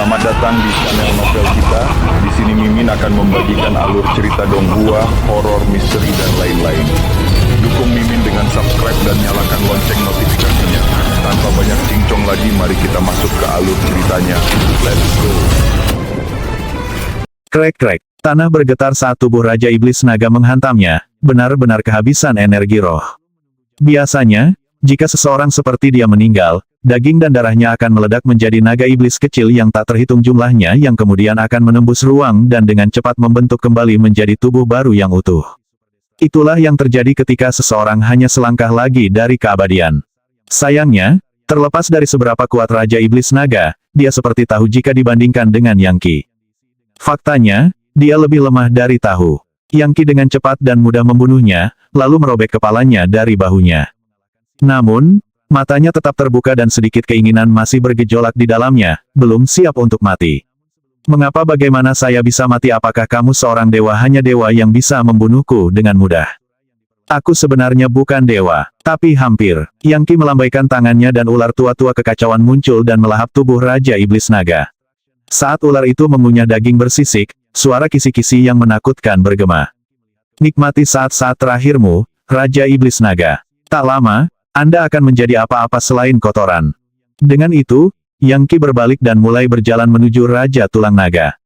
Selamat datang di channel novel kita. Di sini Mimin akan membagikan alur cerita donghua, horor, misteri, dan lain-lain. Dukung Mimin dengan subscribe dan nyalakan lonceng notifikasinya. Tanpa banyak cincong lagi, mari kita masuk ke alur ceritanya. Let's go. Krek-krek, tanah bergetar saat tubuh Raja Iblis Naga menghantamnya, benar-benar kehabisan energi roh. Biasanya, jika seseorang seperti dia meninggal, daging dan darahnya akan meledak menjadi naga iblis kecil yang tak terhitung jumlahnya yang kemudian akan menembus ruang dan dengan cepat membentuk kembali menjadi tubuh baru yang utuh. Itulah yang terjadi ketika seseorang hanya selangkah lagi dari keabadian. Sayangnya, terlepas dari seberapa kuat Raja Iblis Naga, dia seperti tahu jika dibandingkan dengan Yang Qi. Faktanya, dia lebih lemah dari tahu. Yang Qi dengan cepat dan mudah membunuhnya, lalu merobek kepalanya dari bahunya. Namun, matanya tetap terbuka dan sedikit keinginan masih bergejolak di dalamnya, belum siap untuk mati. Mengapa bagaimana saya bisa mati? Apakah kamu seorang dewa? Hanya dewa yang bisa membunuhku dengan mudah. Aku sebenarnya bukan dewa, tapi hampir. Yang Qi melambaikan tangannya dan ular tua-tua kekacauan muncul dan melahap tubuh Raja Iblis Naga. Saat ular itu mengunyah daging bersisik, suara kisi-kisi yang menakutkan bergema. Nikmati saat-saat terakhirmu, Raja Iblis Naga. Tak lama, Anda akan menjadi apa-apa selain kotoran. Dengan itu, Yang Qi berbalik dan mulai berjalan menuju Raja Tulang Naga.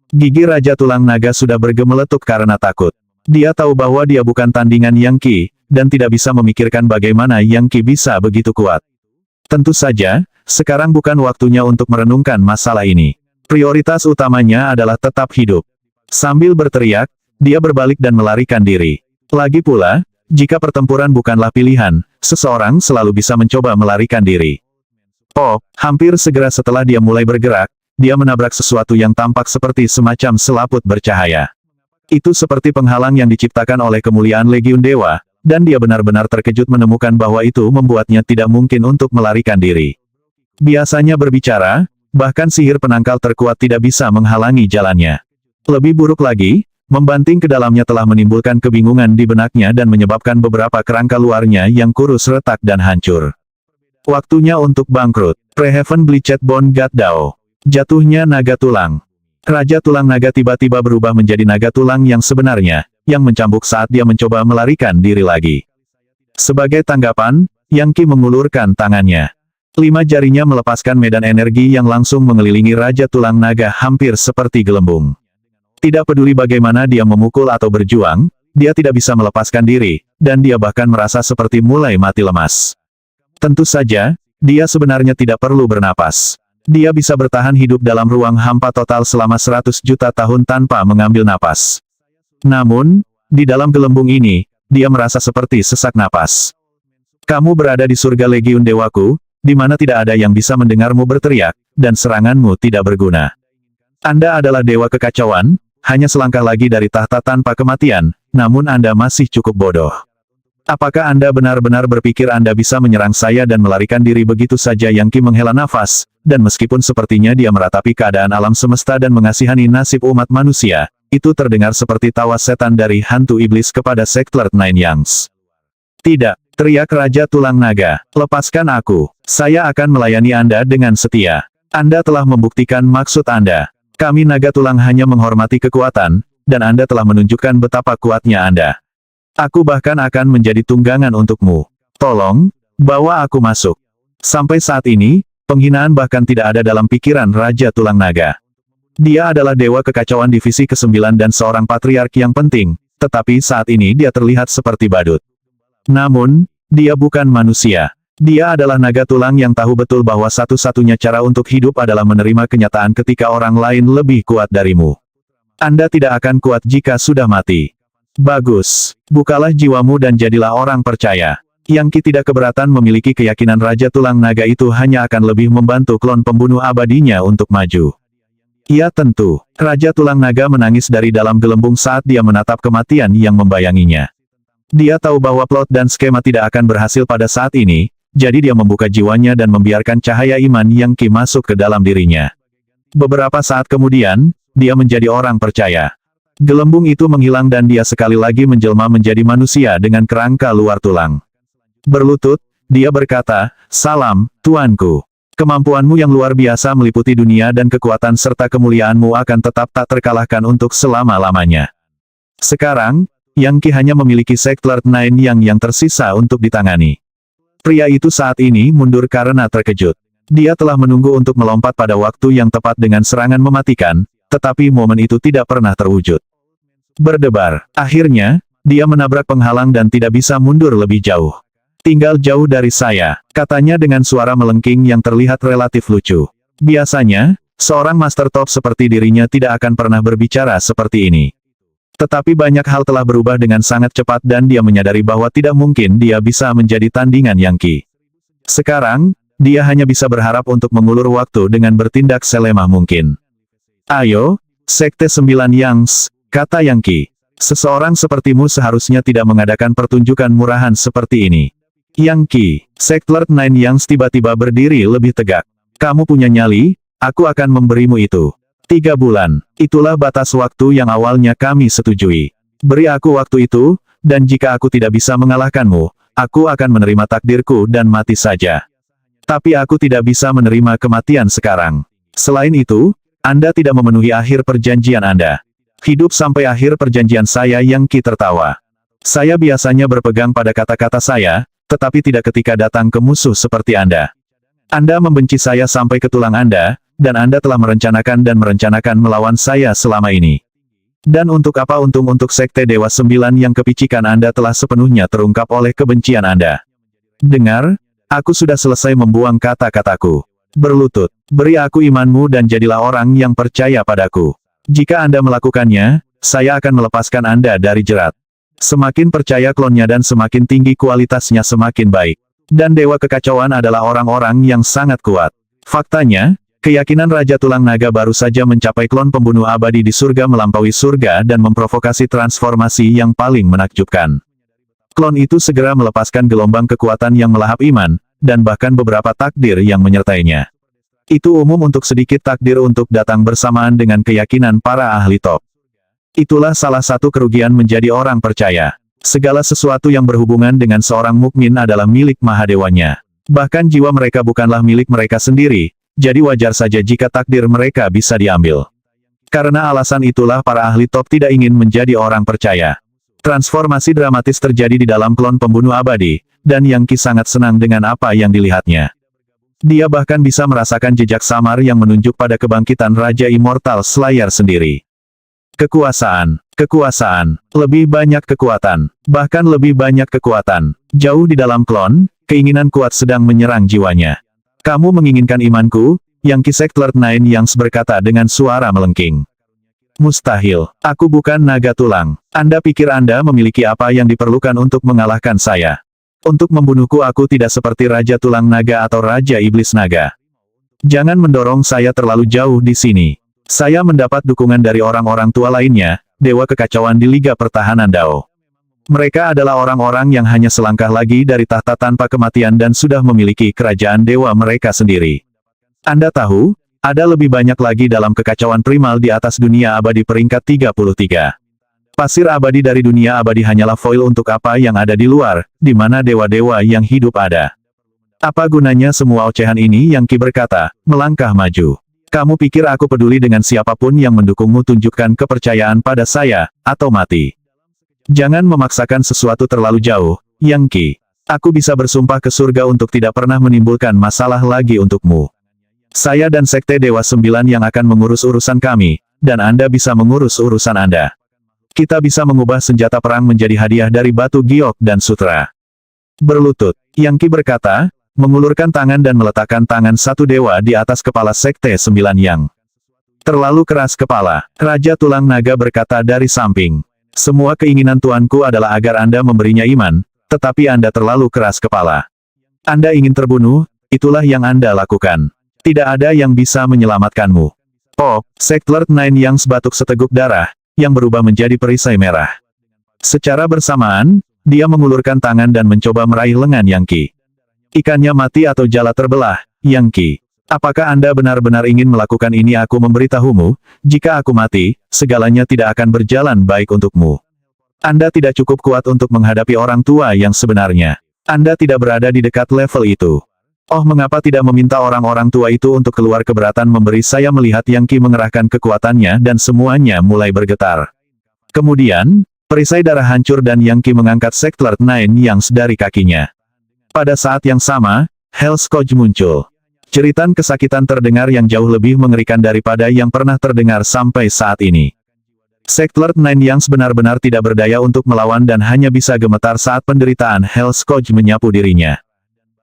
Gigi Raja Tulang Naga sudah bergemeletup karena takut. Dia tahu bahwa dia bukan tandingan Yang Qi, dan tidak bisa memikirkan bagaimana Yang Qi bisa begitu kuat. Tentu saja, sekarang bukan waktunya untuk merenungkan masalah ini. Prioritas utamanya adalah tetap hidup. Sambil berteriak, dia berbalik dan melarikan diri. Lagi pula, jika pertempuran bukanlah pilihan, seseorang selalu bisa mencoba melarikan diri. Oh, hampir segera setelah dia mulai bergerak, dia menabrak sesuatu yang tampak seperti semacam selaput bercahaya. Itu seperti penghalang yang diciptakan oleh kemuliaan Legiun Dewa, dan dia benar-benar terkejut menemukan bahwa itu membuatnya tidak mungkin untuk melarikan diri. Biasanya berbicara, bahkan sihir penangkal terkuat tidak bisa menghalangi jalannya. Lebih buruk lagi, membanting ke dalamnya telah menimbulkan kebingungan di benaknya dan menyebabkan beberapa kerangka luarnya yang kurus retak dan hancur. Waktunya untuk bangkrut. Preheaven Bleached Bone God Dao. Jatuhnya naga tulang. Raja Tulang Naga tiba-tiba berubah menjadi naga tulang yang sebenarnya, yang mencambuk saat dia mencoba melarikan diri lagi. Sebagai tanggapan, Yang Qi mengulurkan tangannya. 5 jarinya melepaskan medan energi yang langsung mengelilingi Raja Tulang Naga hampir seperti gelembung. Tidak peduli bagaimana dia memukul atau berjuang, dia tidak bisa melepaskan diri, dan dia bahkan merasa seperti mulai mati lemas. Tentu saja, dia sebenarnya tidak perlu bernapas. Dia bisa bertahan hidup dalam ruang hampa total selama 100 juta tahun tanpa mengambil napas. Namun, di dalam gelembung ini, dia merasa seperti sesak napas. Kamu berada di surga Legiun Dewaku, di mana tidak ada yang bisa mendengarmu berteriak, dan seranganmu tidak berguna. Anda adalah dewa kekacauan, hanya selangkah lagi dari tahta tanpa kematian, namun Anda masih cukup bodoh. Apakah Anda benar-benar berpikir Anda bisa menyerang saya dan melarikan diri begitu saja? Yang Qi menghela nafas, dan meskipun sepertinya dia meratapi keadaan alam semesta dan mengasihani nasib umat manusia, itu terdengar seperti tawa setan dari hantu iblis kepada Sektler Nine Yangs. Tidak, teriak Raja Tulang Naga, lepaskan aku. Saya akan melayani Anda dengan setia. Anda telah membuktikan maksud Anda. Kami Naga Tulang hanya menghormati kekuatan, dan Anda telah menunjukkan betapa kuatnya Anda. Aku bahkan akan menjadi tunggangan untukmu. Tolong, bawa aku masuk. Sampai saat ini, penghinaan bahkan tidak ada dalam pikiran Raja Tulang Naga. Dia adalah dewa kekacauan divisi ke-9 dan seorang patriark yang penting, tetapi saat ini dia terlihat seperti badut. Namun, dia bukan manusia. Dia adalah naga tulang yang tahu betul bahwa satu-satunya cara untuk hidup adalah menerima kenyataan ketika orang lain lebih kuat darimu. Anda tidak akan kuat jika sudah mati. Bagus. Bukalah jiwamu dan jadilah orang percaya. Yang Qi tidak keberatan memiliki keyakinan Raja Tulang Naga itu hanya akan lebih membantu klon pembunuh abadinya untuk maju. Ya tentu. Raja Tulang Naga menangis dari dalam gelembung saat dia menatap kematian yang membayanginya. Dia tahu bahwa plot dan skema tidak akan berhasil pada saat ini, jadi dia membuka jiwanya dan membiarkan cahaya iman Yang Qi masuk ke dalam dirinya. Beberapa saat kemudian, dia menjadi orang percaya. Gelembung itu menghilang dan dia sekali lagi menjelma menjadi manusia dengan kerangka luar tulang. Berlutut, dia berkata, "Salam, tuanku." Kemampuanmu yang luar biasa meliputi dunia dan kekuatan serta kemuliaanmu akan tetap tak terkalahkan untuk selama-lamanya. Sekarang, Yang Qi hanya memiliki Sector 9 yang tersisa untuk ditangani. Pria itu saat ini mundur karena terkejut. Dia telah menunggu untuk melompat pada waktu yang tepat dengan serangan mematikan, tetapi momen itu tidak pernah terwujud. Berdebar. Akhirnya, dia menabrak penghalang dan tidak bisa mundur lebih jauh. Tinggal jauh dari saya, katanya dengan suara melengking yang terlihat relatif lucu. Biasanya, seorang master top seperti dirinya tidak akan pernah berbicara seperti ini. Tetapi banyak hal telah berubah dengan sangat cepat dan dia menyadari bahwa tidak mungkin dia bisa menjadi tandingan Yang Qi. Sekarang, dia hanya bisa berharap untuk mengulur waktu dengan bertindak selemah mungkin. Ayo, Sekte 9 Yang, kata Yang Qi. Seseorang sepertimu seharusnya tidak mengadakan pertunjukan murahan seperti ini. Yang Qi, Sector 9 Yang tiba-tiba berdiri lebih tegak. Kamu punya nyali, aku akan memberimu itu. 3 bulan, itulah batas waktu yang awalnya kami setujui. Beri aku waktu itu, dan jika aku tidak bisa mengalahkanmu, aku akan menerima takdirku dan mati saja. Tapi aku tidak bisa menerima kematian sekarang. Selain itu, Anda tidak memenuhi akhir perjanjian Anda. Hidup sampai akhir perjanjian saya. Yang Qi tertawa. Saya biasanya berpegang pada kata-kata saya, tetapi tidak ketika datang ke musuh seperti Anda. Anda membenci saya sampai ke tulang Anda, dan Anda telah merencanakan melawan saya selama ini. Dan untuk apa untung untuk Sekte Dewa 9 yang kepicikan Anda telah sepenuhnya terungkap oleh kebencian Anda. Dengar, aku sudah selesai membuang kata-kataku. Berlutut, beri aku imanmu dan jadilah orang yang percaya padaku. Jika Anda melakukannya, saya akan melepaskan Anda dari jerat. Semakin percaya klonnya dan semakin tinggi kualitasnya semakin baik. Dan Dewa Kekacauan adalah orang-orang yang sangat kuat. Faktanya, keyakinan Raja Tulang Naga baru saja mencapai klon pembunuh abadi di surga melampaui surga dan memprovokasi transformasi yang paling menakjubkan. Klon itu segera melepaskan gelombang kekuatan yang melahap iman, dan bahkan beberapa takdir yang menyertainya. Itu umum untuk sedikit takdir untuk datang bersamaan dengan keyakinan para ahli top. Itulah salah satu kerugian menjadi orang percaya. Segala sesuatu yang berhubungan dengan seorang mukmin adalah milik Mahadewanya. Bahkan jiwa mereka bukanlah milik mereka sendiri, jadi wajar saja jika takdir mereka bisa diambil. Karena alasan itulah para ahli top tidak ingin menjadi orang percaya. Transformasi dramatis terjadi di dalam klon pembunuh abadi, dan Yang Qi sangat senang dengan apa yang dilihatnya. Dia bahkan bisa merasakan jejak samar yang menunjuk pada kebangkitan Raja Immortal Slayer sendiri. Kekuasaan, lebih banyak kekuatan, bahkan lebih banyak kekuatan. Jauh di dalam klon, keinginan kuat sedang menyerang jiwanya. Kamu menginginkan imanku? Yang Qi Sector 9 Yang berkata dengan suara melengking. Mustahil, aku bukan naga tulang. Anda pikir Anda memiliki apa yang diperlukan untuk mengalahkan saya? Untuk membunuhku aku tidak seperti Raja Tulang Naga atau Raja Iblis Naga. Jangan mendorong saya terlalu jauh di sini. Saya mendapat dukungan dari orang-orang tua lainnya, Dewa Kekacauan di Liga Pertahanan Dao. Mereka adalah orang-orang yang hanya selangkah lagi dari tahta tanpa kematian dan sudah memiliki kerajaan dewa mereka sendiri. Anda tahu, ada lebih banyak lagi dalam kekacauan primal di atas dunia abadi peringkat 33. Pasir abadi dari dunia abadi hanyalah foil untuk apa yang ada di luar, di mana dewa-dewa yang hidup ada. Apa gunanya semua ocehan ini? Yang Qi berkata, melangkah maju. Kamu pikir aku peduli dengan siapapun yang mendukungmu? Tunjukkan kepercayaan pada saya, atau mati. Jangan memaksakan sesuatu terlalu jauh, Yang Qi. Aku bisa bersumpah ke surga untuk tidak pernah menimbulkan masalah lagi untukmu. Saya dan Sekte Dewa 9 yang akan mengurus urusan kami, dan Anda bisa mengurus urusan Anda. Kita bisa mengubah senjata perang menjadi hadiah dari batu giok dan sutra. Berlutut, Yang Qi berkata, mengulurkan tangan dan meletakkan tangan satu dewa di atas kepala Sekte 9 Yang. Terlalu keras kepala, Raja Tulang Naga berkata dari samping. Semua keinginan tuanku adalah agar Anda memberinya iman, tetapi Anda terlalu keras kepala. Anda ingin terbunuh, itulah yang Anda lakukan. Tidak ada yang bisa menyelamatkanmu. Oh, Sector 9 Yang batuk seteguk darah, yang berubah menjadi perisai merah. Secara bersamaan, dia mengulurkan tangan dan mencoba meraih lengan Yang Qi. Ikannya mati atau jala terbelah, Yang Qi. Apakah Anda benar-benar ingin melakukan ini? Aku memberitahumu, jika aku mati, segalanya tidak akan berjalan baik untukmu. Anda tidak cukup kuat untuk menghadapi orang tua yang sebenarnya. Anda tidak berada di dekat level itu. Oh, mengapa tidak meminta orang-orang tua itu untuk keluar, keberatan memberi saya melihat Yang Qi mengerahkan kekuatannya dan semuanya mulai bergetar. Kemudian, perisai darah hancur dan Yang Qi mengangkat Sacred Nine Yangs dari kakinya. Pada saat yang sama, Hell's Scourge muncul. Ceritan kesakitan terdengar yang jauh lebih mengerikan daripada yang pernah terdengar sampai saat ini. Sacred Nine Yangs benar-benar tidak berdaya untuk melawan dan hanya bisa gemetar saat penderitaan Hell's Scourge menyapu dirinya.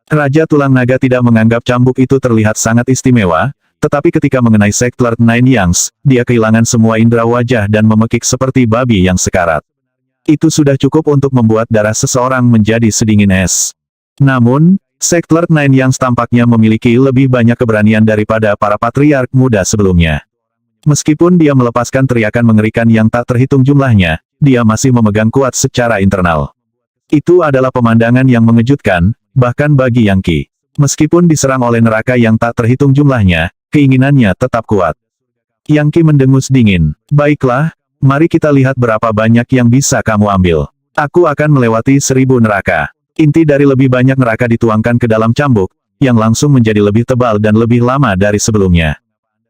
Raja Tulang Naga tidak menganggap cambuk itu terlihat sangat istimewa, tetapi ketika mengenai Sacred Nine Yangs, dia kehilangan semua indera wajah dan memekik seperti babi yang sekarat. Itu sudah cukup untuk membuat darah seseorang menjadi sedingin es. Namun, Sacred Nine Yangs tampaknya memiliki lebih banyak keberanian daripada para patriark muda sebelumnya. Meskipun dia melepaskan teriakan mengerikan yang tak terhitung jumlahnya, dia masih memegang kuat secara internal. Itu adalah pemandangan yang mengejutkan, bahkan bagi Yang Qi. Meskipun diserang oleh neraka yang tak terhitung jumlahnya, keinginannya tetap kuat. Yang Qi mendengus dingin. Baiklah, mari kita lihat berapa banyak yang bisa kamu ambil. Aku akan melewati 1000 neraka. Inti dari lebih banyak neraka dituangkan ke dalam cambuk, yang langsung menjadi lebih tebal dan lebih lama dari sebelumnya.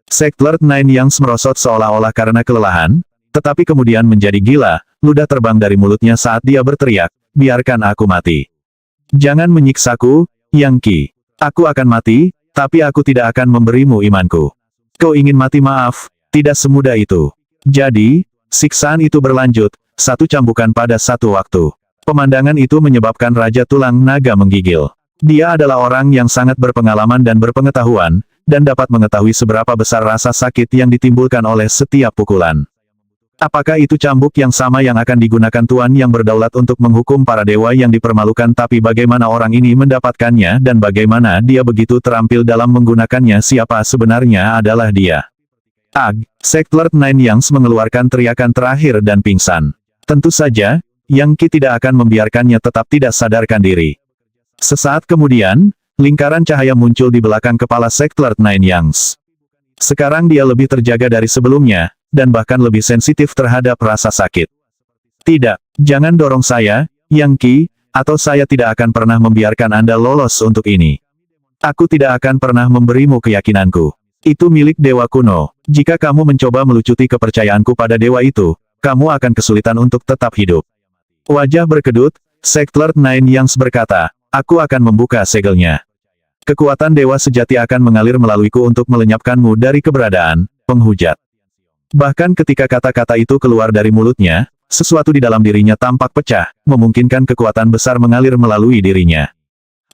Sacred Nine Yangs merosot seolah-olah karena kelelahan, tetapi kemudian menjadi gila, ludah terbang dari mulutnya saat dia berteriak, biarkan aku mati. Jangan menyiksaku, Yang Qi. Aku akan mati, tapi aku tidak akan memberimu imanku. Kau ingin mati? Maaf, tidak semudah itu. Jadi, siksaan itu berlanjut, satu cambukan pada satu waktu. Pemandangan itu menyebabkan Raja Tulang Naga menggigil. Dia adalah orang yang sangat berpengalaman dan berpengetahuan, dan dapat mengetahui seberapa besar rasa sakit yang ditimbulkan oleh setiap pukulan. Apakah itu cambuk yang sama yang akan digunakan Tuan yang berdaulat untuk menghukum para dewa yang dipermalukan? Tapi bagaimana orang ini mendapatkannya dan bagaimana dia begitu terampil dalam menggunakannya? Siapa sebenarnya adalah dia? Ag, Sacred Nine Yangs mengeluarkan teriakan terakhir dan pingsan. Tentu saja, Yang Qi tidak akan membiarkannya tetap tidak sadarkan diri. Sesaat kemudian, lingkaran cahaya muncul di belakang kepala Sacred Nine Yangs. Sekarang dia lebih terjaga dari sebelumnya, dan bahkan lebih sensitif terhadap rasa sakit. Tidak, jangan dorong saya, Yang Qi, atau saya tidak akan pernah membiarkan Anda lolos untuk ini. Aku tidak akan pernah memberimu keyakinanku. Itu milik dewa kuno. Jika kamu mencoba melucuti kepercayaanku pada dewa itu, kamu akan kesulitan untuk tetap hidup. Wajah berkedut, Sacred Nine Yangs berkata, aku akan membuka segelnya. Kekuatan dewa sejati akan mengalir melaluiku untuk melenyapkanmu dari keberadaan, penghujat. Bahkan ketika kata-kata itu keluar dari mulutnya, sesuatu di dalam dirinya tampak pecah, memungkinkan kekuatan besar mengalir melalui dirinya.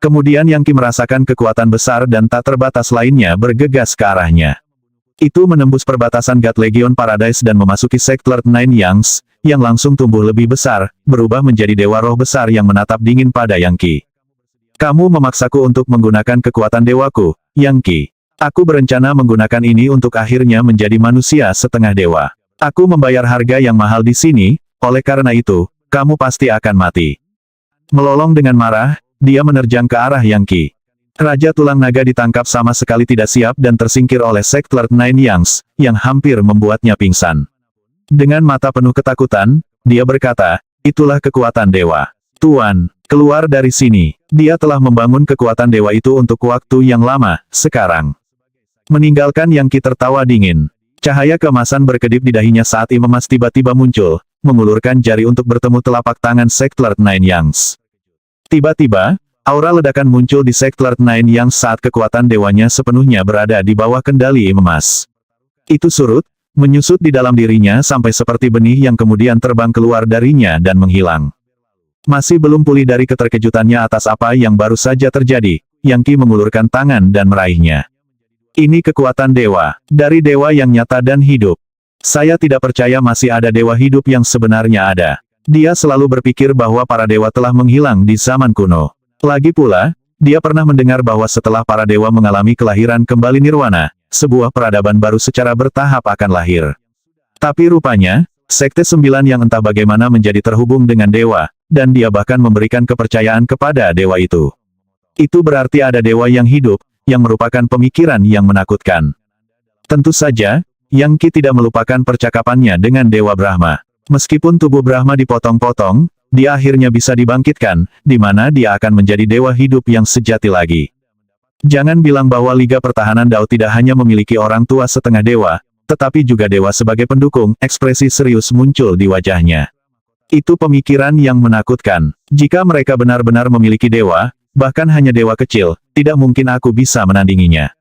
Kemudian Yang Qi merasakan kekuatan besar dan tak terbatas lainnya bergegas ke arahnya. Itu menembus perbatasan God Legion Paradise dan memasuki Sacred Nine Yangs, yang langsung tumbuh lebih besar, berubah menjadi dewa roh besar yang menatap dingin pada Yang Qi. Kamu memaksaku untuk menggunakan kekuatan dewaku, Yang Qi. Aku berencana menggunakan ini untuk akhirnya menjadi manusia setengah dewa. Aku membayar harga yang mahal di sini, oleh karena itu, kamu pasti akan mati. Melolong dengan marah, dia menerjang ke arah Yang Qi. Raja Tulang Naga ditangkap sama sekali tidak siap dan tersingkir oleh Sacred Nine Yangs, yang hampir membuatnya pingsan. Dengan mata penuh ketakutan, dia berkata, itulah kekuatan dewa. Tuan, keluar dari sini. Dia telah membangun kekuatan dewa itu untuk waktu yang lama, sekarang. Meninggalkan Yang Qi tertawa dingin. Cahaya keemasan berkedip di dahinya saat emas tiba-tiba muncul, mengulurkan jari untuk bertemu telapak tangan Sacred Nine Yangs. Tiba-tiba, aura ledakan muncul di Sacred Nine Yangs saat kekuatan dewanya sepenuhnya berada di bawah kendali emas. Itu surut, menyusut di dalam dirinya sampai seperti benih yang kemudian terbang keluar darinya dan menghilang. Masih belum pulih dari keterkejutannya atas apa yang baru saja terjadi, Yang Qi mengulurkan tangan dan meraihnya. Ini kekuatan dewa, dari dewa yang nyata dan hidup. Saya tidak percaya masih ada dewa hidup yang sebenarnya ada. Dia selalu berpikir bahwa para dewa telah menghilang di zaman kuno. Lagi pula, dia pernah mendengar bahwa setelah para dewa mengalami kelahiran kembali nirwana, sebuah peradaban baru secara bertahap akan lahir. Tapi rupanya, Sekte Sembilan yang entah bagaimana menjadi terhubung dengan dewa, dan dia bahkan memberikan kepercayaan kepada dewa itu. Itu berarti ada dewa yang hidup, yang merupakan pemikiran yang menakutkan. Tentu saja, Yang Qi tidak melupakan percakapannya dengan Dewa Brahma. Meskipun tubuh Brahma dipotong-potong, dia akhirnya bisa dibangkitkan, di mana dia akan menjadi dewa hidup yang sejati lagi. Jangan bilang bahwa Liga Pertahanan Dao tidak hanya memiliki orang tua setengah dewa, tetapi juga dewa sebagai pendukung. Ekspresi serius muncul di wajahnya. Itu pemikiran yang menakutkan. Jika mereka benar-benar memiliki dewa, bahkan hanya dewa kecil, tidak mungkin aku bisa menandinginya.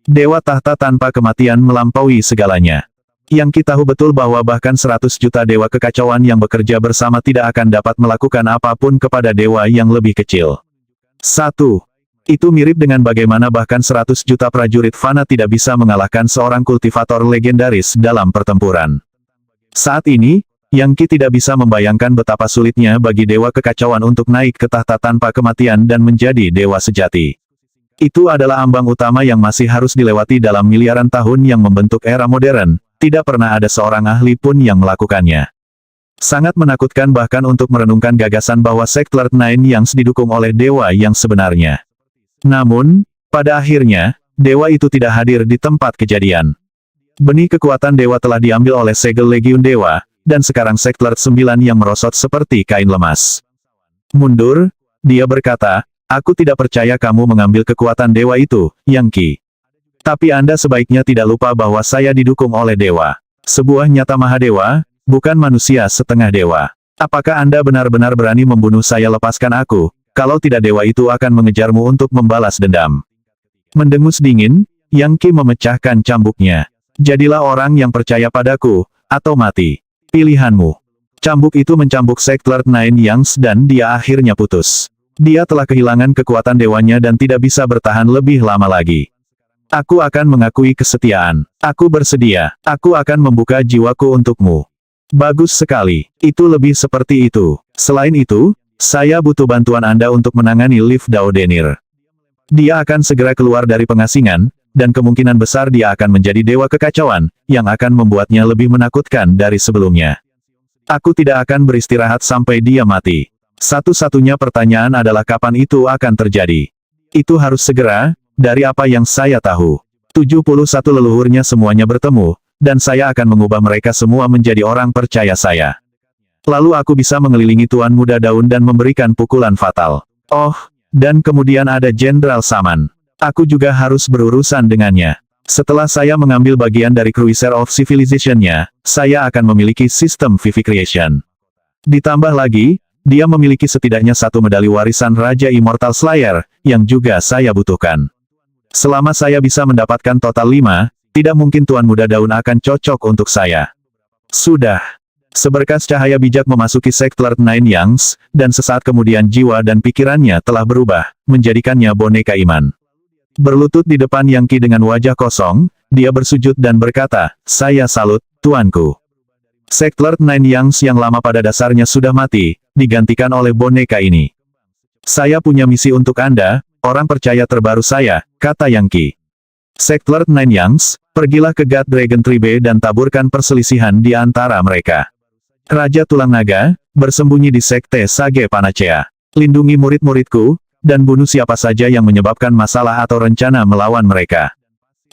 Dewa tahta tanpa kematian melampaui segalanya. Yang kita tahu betul bahwa bahkan 100 juta dewa kekacauan yang bekerja bersama tidak akan dapat melakukan apapun kepada dewa yang lebih kecil. 1. Itu mirip dengan bagaimana bahkan 100 juta prajurit fana tidak bisa mengalahkan seorang kultivator legendaris dalam pertempuran. Saat ini, Yang Qi tidak bisa membayangkan betapa sulitnya bagi dewa kekacauan untuk naik ke tahta tanpa kematian dan menjadi dewa sejati. Itu adalah ambang utama yang masih harus dilewati dalam miliaran tahun yang membentuk era modern, tidak pernah ada seorang ahli pun yang melakukannya. Sangat menakutkan bahkan untuk merenungkan gagasan bahwa sekte Lord Nine yang didukung oleh dewa yang sebenarnya. Namun, pada akhirnya, dewa itu tidak hadir di tempat kejadian. Benih kekuatan dewa telah diambil oleh segel Legiun Dewa, dan sekarang sekte Lord 9 yang merosot seperti kain lemas. Mundur, dia berkata, aku tidak percaya kamu mengambil kekuatan dewa itu, Yang Qi. Tapi Anda sebaiknya tidak lupa bahwa saya didukung oleh dewa. Sebuah nyata Mahadewa, bukan manusia setengah dewa. Apakah Anda benar-benar berani membunuh saya? Lepaskan aku, kalau tidak dewa itu akan mengejarmu untuk membalas dendam. Mendengus dingin, Yang Qi memecahkan cambuknya. Jadilah orang yang percaya padaku, atau mati. Pilihanmu. Cambuk itu mencambuk sekte Lord Nine Yang dan dia akhirnya putus. Dia telah kehilangan kekuatan dewanya dan tidak bisa bertahan lebih lama lagi. Aku akan mengakui kesetiaan. Aku bersedia. Aku akan membuka jiwaku untukmu. Bagus sekali. Itu lebih seperti itu. Selain itu, saya butuh bantuan Anda untuk menangani Liv Dao Denir. Dia akan segera keluar dari pengasingan, dan kemungkinan besar dia akan menjadi dewa kekacauan, yang akan membuatnya lebih menakutkan dari sebelumnya. Aku tidak akan beristirahat sampai dia mati. Satu-satunya pertanyaan adalah kapan itu akan terjadi. Itu harus segera, dari apa yang saya tahu. 71 leluhurnya semuanya bertemu, dan saya akan mengubah mereka semua menjadi orang percaya saya. Lalu aku bisa mengelilingi Tuan Muda Daun dan memberikan pukulan fatal. Oh, dan kemudian ada Jenderal Saman. Aku juga harus berurusan dengannya. Setelah saya mengambil bagian dari Cruiser of Civilization-nya, saya akan memiliki sistem Vivification. Ditambah lagi, dia memiliki setidaknya satu medali warisan Raja Immortal Slayer, yang juga saya butuhkan. Selama saya bisa mendapatkan total 5, tidak mungkin Tuan Muda Daun akan cocok untuk saya. Sudah. Seberkas cahaya bijak memasuki sekte Lord Nine Yang, dan sesaat kemudian jiwa dan pikirannya telah berubah, menjadikannya boneka iman. Berlutut di depan Yang Qi dengan wajah kosong, dia bersujud dan berkata, saya salut, tuanku. Sekte Lord Nine Yang yang lama pada dasarnya sudah mati, digantikan oleh boneka ini. Saya punya misi untuk Anda, orang percaya terbaru saya, kata Yang Qi. Sekte Lord Nine Yang, pergilah ke God Dragon Tribe dan taburkan perselisihan di antara mereka. Raja Tulang Naga, bersembunyi di Sekte Sage Panacea. Lindungi murid-muridku, dan bunuh siapa saja yang menyebabkan masalah atau rencana melawan mereka.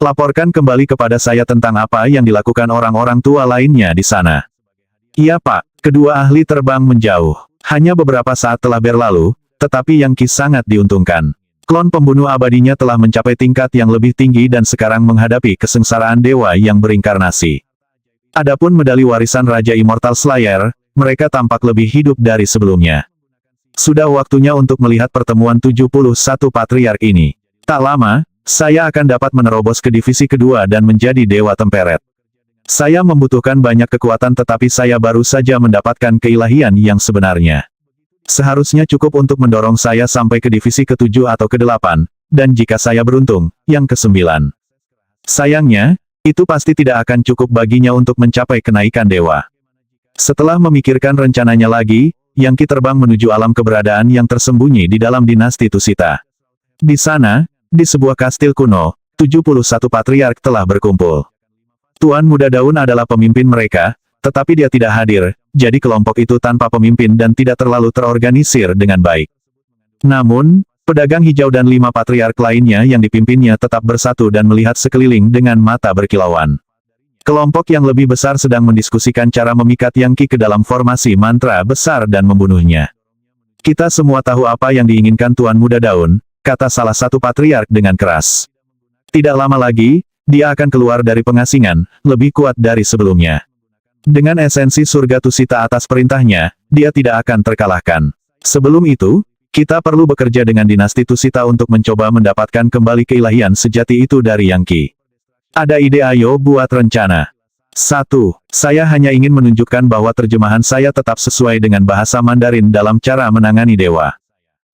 Laporkan kembali kepada saya tentang apa yang dilakukan orang-orang tua lainnya di sana. Iya Pak, kedua ahli terbang menjauh. Hanya beberapa saat telah berlalu, tetapi Yang Qi sangat diuntungkan. Klon pembunuh abadinya telah mencapai tingkat yang lebih tinggi dan sekarang menghadapi kesengsaraan dewa yang berinkarnasi. Adapun medali warisan Raja Immortal Slayer, mereka tampak lebih hidup dari sebelumnya. Sudah waktunya untuk melihat pertemuan 71 patriark ini. Tak lama, saya akan dapat menerobos ke divisi kedua dan menjadi dewa temperet. Saya membutuhkan banyak kekuatan tetapi saya baru saja mendapatkan keilahian yang sebenarnya. Seharusnya cukup untuk mendorong saya sampai ke divisi ke-7 atau ke-8, dan jika saya beruntung, yang ke-9. Sayangnya, itu pasti tidak akan cukup baginya untuk mencapai kenaikan dewa. Setelah memikirkan rencananya lagi, Yang Qi terbang menuju alam keberadaan yang tersembunyi di dalam dinasti Tusita. Di sana, di sebuah kastil kuno, 71 patriark telah berkumpul. Tuan Muda Daun adalah pemimpin mereka, tetapi dia tidak hadir, jadi kelompok itu tanpa pemimpin dan tidak terlalu terorganisir dengan baik. Namun, pedagang hijau dan 5 patriark lainnya yang dipimpinnya tetap bersatu dan melihat sekeliling dengan mata berkilauan. Kelompok yang lebih besar sedang mendiskusikan cara memikat Yang Qi ke dalam formasi mantra besar dan membunuhnya. Kita semua tahu apa yang diinginkan Tuan Muda Daun, kata salah satu patriark dengan keras. Tidak lama lagi, dia akan keluar dari pengasingan, lebih kuat dari sebelumnya. Dengan esensi surga Tusita atas perintahnya, dia tidak akan terkalahkan. Sebelum itu, kita perlu bekerja dengan dinasti Tusita untuk mencoba mendapatkan kembali keilahian sejati itu dari Yang Qi. Ada ide, ayo buat rencana. 1. Saya hanya ingin menunjukkan bahwa terjemahan saya tetap sesuai dengan bahasa Mandarin dalam cara menangani dewa.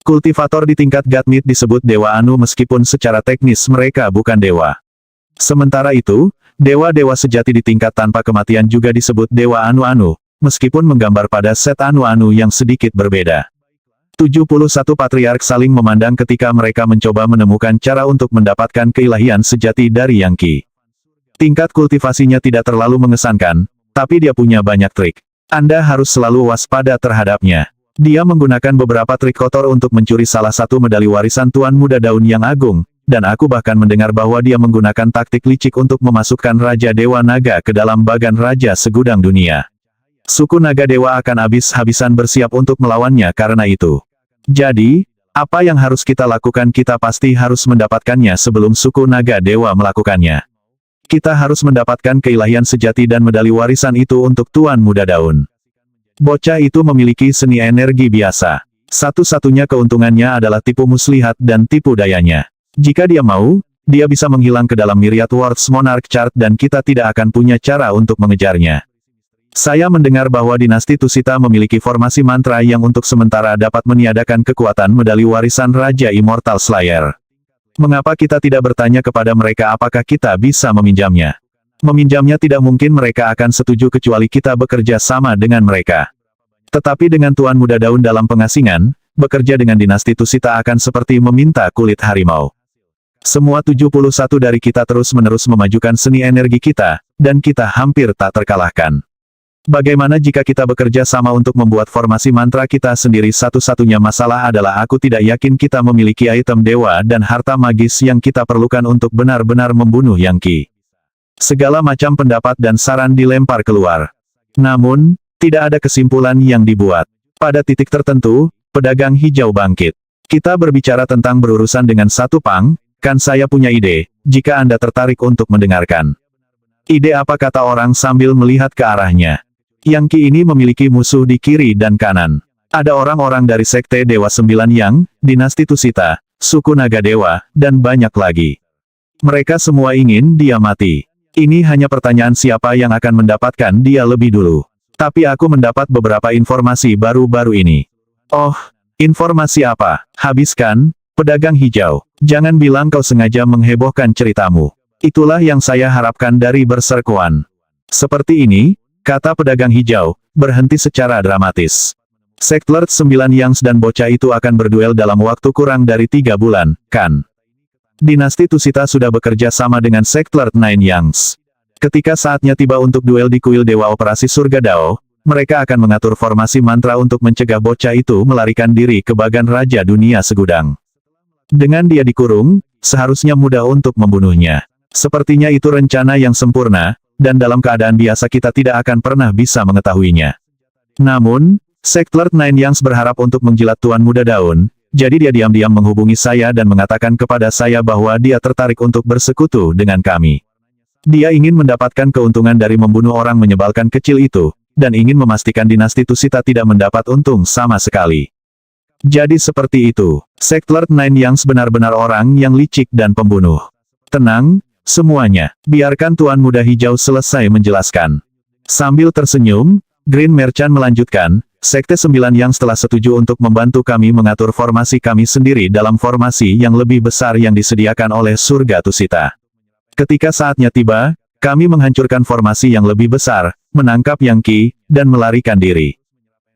Kultivator di tingkat Godmid disebut Dewa Anu meskipun secara teknis mereka bukan dewa. Sementara itu, dewa-dewa sejati di tingkat tanpa kematian juga disebut Dewa Anu-Anu, meskipun menggambar pada set Anu-Anu yang sedikit berbeda. 71 patriark saling memandang ketika mereka mencoba menemukan cara untuk mendapatkan keilahian sejati dari Yang Qi. Tingkat kultivasinya tidak terlalu mengesankan, tapi dia punya banyak trik. Anda harus selalu waspada terhadapnya. Dia menggunakan beberapa trik kotor untuk mencuri salah satu medali warisan Tuan Muda Daun yang agung, dan aku bahkan mendengar bahwa dia menggunakan taktik licik untuk memasukkan Raja Dewa Naga ke dalam bagan Raja Segudang Dunia. Suku Naga Dewa akan habis-habisan bersiap untuk melawannya karena itu. Jadi, apa yang harus kita lakukan? Kita pasti harus mendapatkannya sebelum suku Naga Dewa melakukannya. Kita harus mendapatkan keilahian sejati dan medali warisan itu untuk Tuan Muda Daun. Bocah itu memiliki seni energi biasa. Satu-satunya keuntungannya adalah tipu muslihat dan tipu dayanya. Jika dia mau, dia bisa menghilang ke dalam Myriad Worlds Monarch Chart dan kita tidak akan punya cara untuk mengejarnya. Saya mendengar bahwa dinasti Tusita memiliki formasi mantra yang untuk sementara dapat meniadakan kekuatan medali warisan Raja Immortal Slayer. Mengapa kita tidak bertanya kepada mereka apakah kita bisa meminjamnya? Meminjamnya tidak mungkin mereka akan setuju kecuali kita bekerja sama dengan mereka. Tetapi dengan Tuan Muda Daun dalam pengasingan, bekerja dengan dinasti Tusita akan seperti meminta kulit harimau. Semua 71 dari kita terus-menerus memajukan seni energi kita, dan kita hampir tak terkalahkan. Bagaimana jika kita bekerja sama untuk membuat formasi mantra kita sendiri? Satu-satunya masalah adalah aku tidak yakin kita memiliki item dewa dan harta magis yang kita perlukan untuk benar-benar membunuh Yang Qi. Segala macam pendapat dan saran dilempar keluar. Namun, tidak ada kesimpulan yang dibuat. Pada titik tertentu, pedagang hijau bangkit. Kita berbicara tentang berurusan dengan satu pang, kan saya punya ide, jika Anda tertarik untuk mendengarkan. Ide apa? Kata orang sambil melihat ke arahnya. Yang Qi ini memiliki musuh di kiri dan kanan. Ada orang-orang dari Sekte Dewa Sembilan Yang, dinasti Tusita, suku Naga Dewa, dan banyak lagi. Mereka semua ingin dia mati. Ini hanya pertanyaan siapa yang akan mendapatkan dia lebih dulu. Tapi aku mendapat beberapa informasi baru-baru ini. Oh, informasi apa? Habiskan, pedagang hijau. Jangan bilang kau sengaja menghebohkan ceritamu. Itulah yang saya harapkan dari Berserk One. Seperti ini, kata pedagang hijau, berhenti secara dramatis. Sektlord 9 Yangs dan bocah itu akan berduel dalam waktu kurang dari 3 bulan, kan? Dinasti Tusita sudah bekerja sama dengan Sektlord 9 Yangs. Ketika saatnya tiba untuk duel di kuil Dewa Operasi Surga Dao, mereka akan mengatur formasi mantra untuk mencegah bocah itu melarikan diri ke bagan Raja Dunia Segudang. Dengan dia dikurung, seharusnya mudah untuk membunuhnya. Sepertinya itu rencana yang sempurna, dan dalam keadaan biasa kita tidak akan pernah bisa mengetahuinya. Namun, Sektlord 9 Yangs berharap untuk menjilat Tuan Muda Daun, jadi dia diam-diam menghubungi saya dan mengatakan kepada saya bahwa dia tertarik untuk bersekutu dengan kami. Dia ingin mendapatkan keuntungan dari membunuh orang menyebalkan kecil itu, dan ingin memastikan dinasti Tusita tidak mendapat untung sama sekali. Jadi seperti itu, Sektlord 9 Yangs benar-benar orang yang licik dan pembunuh. Tenang, semuanya, biarkan Tuan Muda Hijau selesai menjelaskan. Sambil tersenyum, Green Merchant melanjutkan, Sekte 9 Yangs telah setuju untuk membantu kami mengatur formasi kami sendiri dalam formasi yang lebih besar yang disediakan oleh Surga Tusita. Ketika saatnya tiba, kami menghancurkan formasi yang lebih besar, menangkap Yang Qi, dan melarikan diri.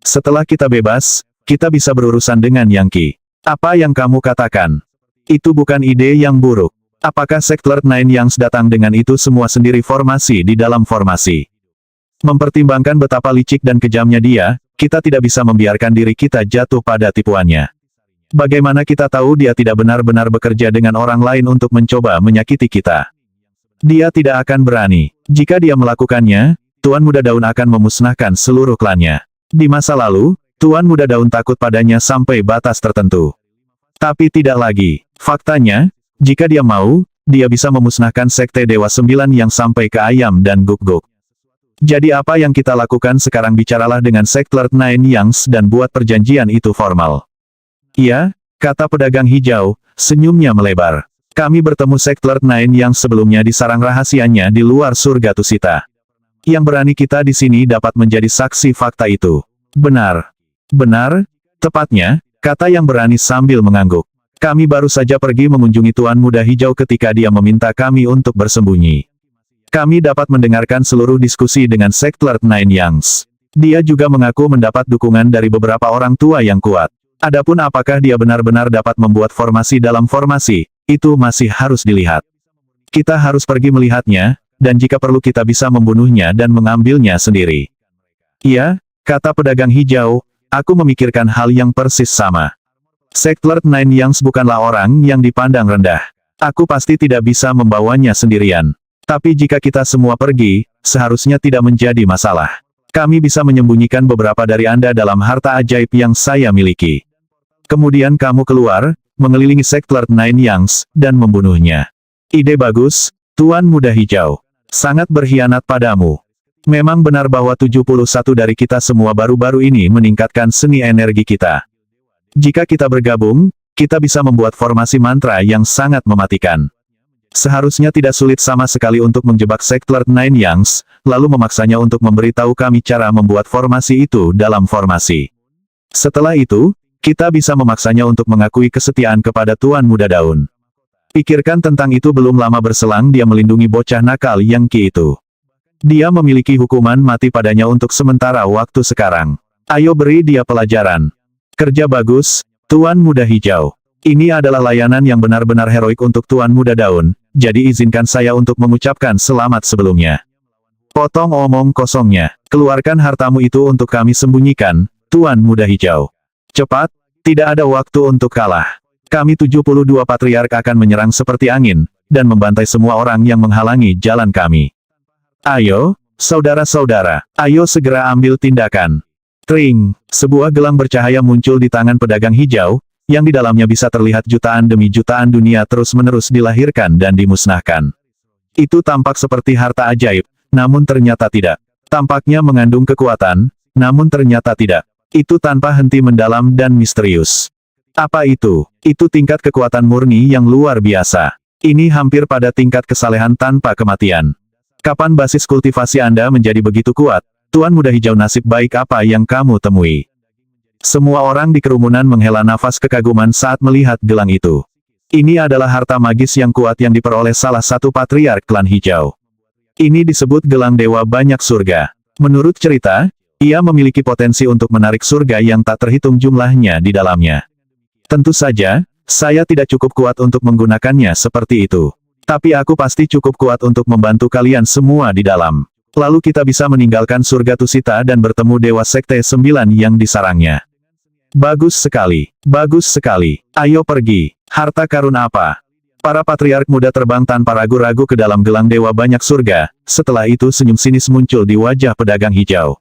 Setelah kita bebas, kita bisa berurusan dengan Yang Qi. Apa yang kamu katakan? Itu bukan ide yang buruk. Apakah Sektlord 9 Yangs datang dengan itu semua sendiri formasi di dalam formasi? Mempertimbangkan betapa licik dan kejamnya dia, kita tidak bisa membiarkan diri kita jatuh pada tipuannya. Bagaimana kita tahu dia tidak benar-benar bekerja dengan orang lain untuk mencoba menyakiti kita? Dia tidak akan berani. Jika dia melakukannya, Tuan Muda Daun akan memusnahkan seluruh klannya. Di masa lalu, Tuan Muda Daun takut padanya sampai batas tertentu. Tapi tidak lagi. Faktanya, jika dia mau, dia bisa memusnahkan Sekte Dewa Sembilan yang sampai ke ayam dan guk-guk. Jadi apa yang kita lakukan sekarang, bicaralah dengan Sekte Lord Nine Yangs dan buat perjanjian itu formal. Iya, kata pedagang hijau, senyumnya melebar. Kami bertemu Sekte Lord Nine Yangs sebelumnya di sarang rahasianya di luar surga Tusita. Yang berani kita di sini dapat menjadi saksi fakta itu. Benar. Benar, tepatnya, kata yang berani sambil mengangguk. Kami baru saja pergi mengunjungi Tuan Muda Hijau ketika dia meminta kami untuk bersembunyi. Kami dapat mendengarkan seluruh diskusi dengan Sekte Lord Nine Yangs. Dia juga mengaku mendapat dukungan dari beberapa orang tua yang kuat. Adapun apakah dia benar-benar dapat membuat formasi dalam formasi, itu masih harus dilihat. Kita harus pergi melihatnya, dan jika perlu kita bisa membunuhnya dan mengambilnya sendiri. Iya, kata pedagang hijau, aku memikirkan hal yang persis sama. Sekte Lord Nine Yangs bukanlah orang yang dipandang rendah. Aku pasti tidak bisa membawanya sendirian. Tapi jika kita semua pergi, seharusnya tidak menjadi masalah. Kami bisa menyembunyikan beberapa dari Anda dalam harta ajaib yang saya miliki. Kemudian kamu keluar, mengelilingi Sekte Lord Nine Yangs, dan membunuhnya. Ide bagus, Tuan Muda Hijau. Sangat berkhianat padamu. Memang benar bahwa 71 dari kita semua baru-baru ini meningkatkan seni energi kita. Jika kita bergabung, kita bisa membuat formasi mantra yang sangat mematikan. Seharusnya tidak sulit sama sekali untuk menjebak Sekte Lord Nine Yangs, lalu memaksanya untuk memberitahu kami cara membuat formasi itu dalam formasi. Setelah itu, kita bisa memaksanya untuk mengakui kesetiaan kepada Tuan Muda Daun. Pikirkan tentang itu. Belum lama berselang dia melindungi bocah nakal yang Ki itu. Dia memiliki hukuman mati padanya untuk sementara waktu sekarang. Ayo beri dia pelajaran. Kerja bagus, Tuan Muda Hijau. Ini adalah layanan yang benar-benar heroik untuk Tuan Muda Daun, jadi izinkan saya untuk mengucapkan selamat sebelumnya. Potong omong kosongnya. Keluarkan hartamu itu untuk kami sembunyikan, Tuan Muda Hijau. Cepat, tidak ada waktu untuk kalah. Kami 72 patriark akan menyerang seperti angin, dan membantai semua orang yang menghalangi jalan kami. Ayo, saudara-saudara, ayo segera ambil tindakan. Tring, sebuah gelang bercahaya muncul di tangan pedagang hijau, yang di dalamnya bisa terlihat jutaan demi jutaan dunia terus-menerus dilahirkan dan dimusnahkan. Itu tampak seperti harta ajaib, namun ternyata tidak. Tampaknya mengandung kekuatan, namun ternyata tidak. Itu tanpa henti mendalam dan misterius. Apa itu? Itu tingkat kekuatan murni yang luar biasa. Ini hampir pada tingkat kesalehan tanpa kematian. Kapan basis kultivasi Anda menjadi begitu kuat? Tuan Muda Hijau, nasib baik apa yang kamu temui? Semua orang di kerumunan menghela nafas kekaguman saat melihat gelang itu. Ini adalah harta magis yang kuat yang diperoleh salah satu patriark klan hijau. Ini disebut gelang dewa banyak surga. Menurut cerita, ia memiliki potensi untuk menarik surga yang tak terhitung jumlahnya di dalamnya. Tentu saja, saya tidak cukup kuat untuk menggunakannya seperti itu. Tapi aku pasti cukup kuat untuk membantu kalian semua di dalam. Lalu kita bisa meninggalkan surga Tusita dan bertemu Dewa Sekte 9 yang disarangnya. Bagus sekali. Bagus sekali. Ayo pergi. Harta karun apa? Para patriark muda terbang tanpa ragu-ragu ke dalam gelang dewa banyak surga. Setelah itu senyum sinis muncul di wajah pedagang hijau.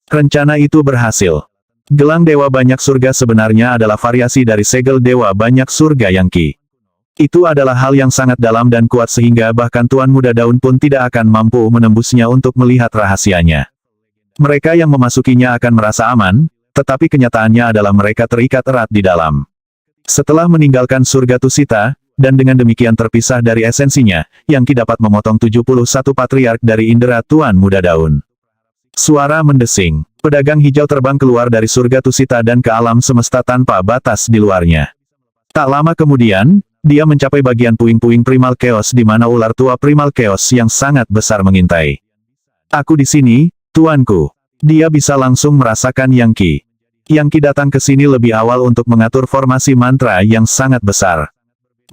Rencana itu berhasil. Gelang dewa banyak surga sebenarnya adalah variasi dari segel dewa banyak surga yang Ki. Itu adalah hal yang sangat dalam dan kuat sehingga bahkan Tuan Muda Daun pun tidak akan mampu menembusnya untuk melihat rahasianya. Mereka yang memasukinya akan merasa aman, tetapi kenyataannya adalah mereka terikat erat di dalam. Setelah meninggalkan surga Tusita, dan dengan demikian terpisah dari esensinya, yang Ki dapat memotong 71 patriark dari indera Tuan Muda Daun. Suara mendesing. Pedagang hijau terbang keluar dari surga Tusita dan ke alam semesta tanpa batas di luarnya. Tak lama kemudian, dia mencapai bagian puing-puing Primal Chaos di mana ular tua Primal Chaos yang sangat besar mengintai. Aku di sini, tuanku. Dia bisa langsung merasakan Yang Ki. Yang Ki datang ke sini lebih awal untuk mengatur formasi mantra yang sangat besar.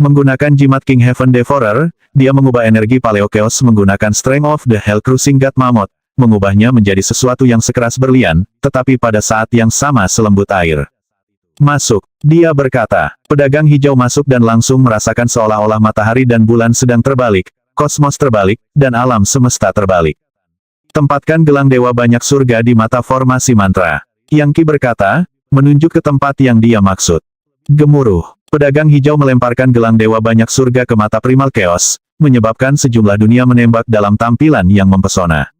Menggunakan jimat King Heaven Devourer, dia mengubah energi Paleo Chaos menggunakan Strength of the Hell Crushing God Mammoth, mengubahnya menjadi sesuatu yang sekeras berlian, tetapi pada saat yang sama selembut air. Masuk, dia berkata. Pedagang hijau masuk dan langsung merasakan seolah-olah matahari dan bulan sedang terbalik, kosmos terbalik, dan alam semesta terbalik. Tempatkan gelang dewa banyak surga di mata formasi mantra. Yang Ki berkata, menunjuk ke tempat yang dia maksud. Gemuruh. Pedagang hijau melemparkan gelang Dewa Banyak Surga ke mata Primal Chaos, menyebabkan sejumlah dunia menembak dalam tampilan yang mempesona.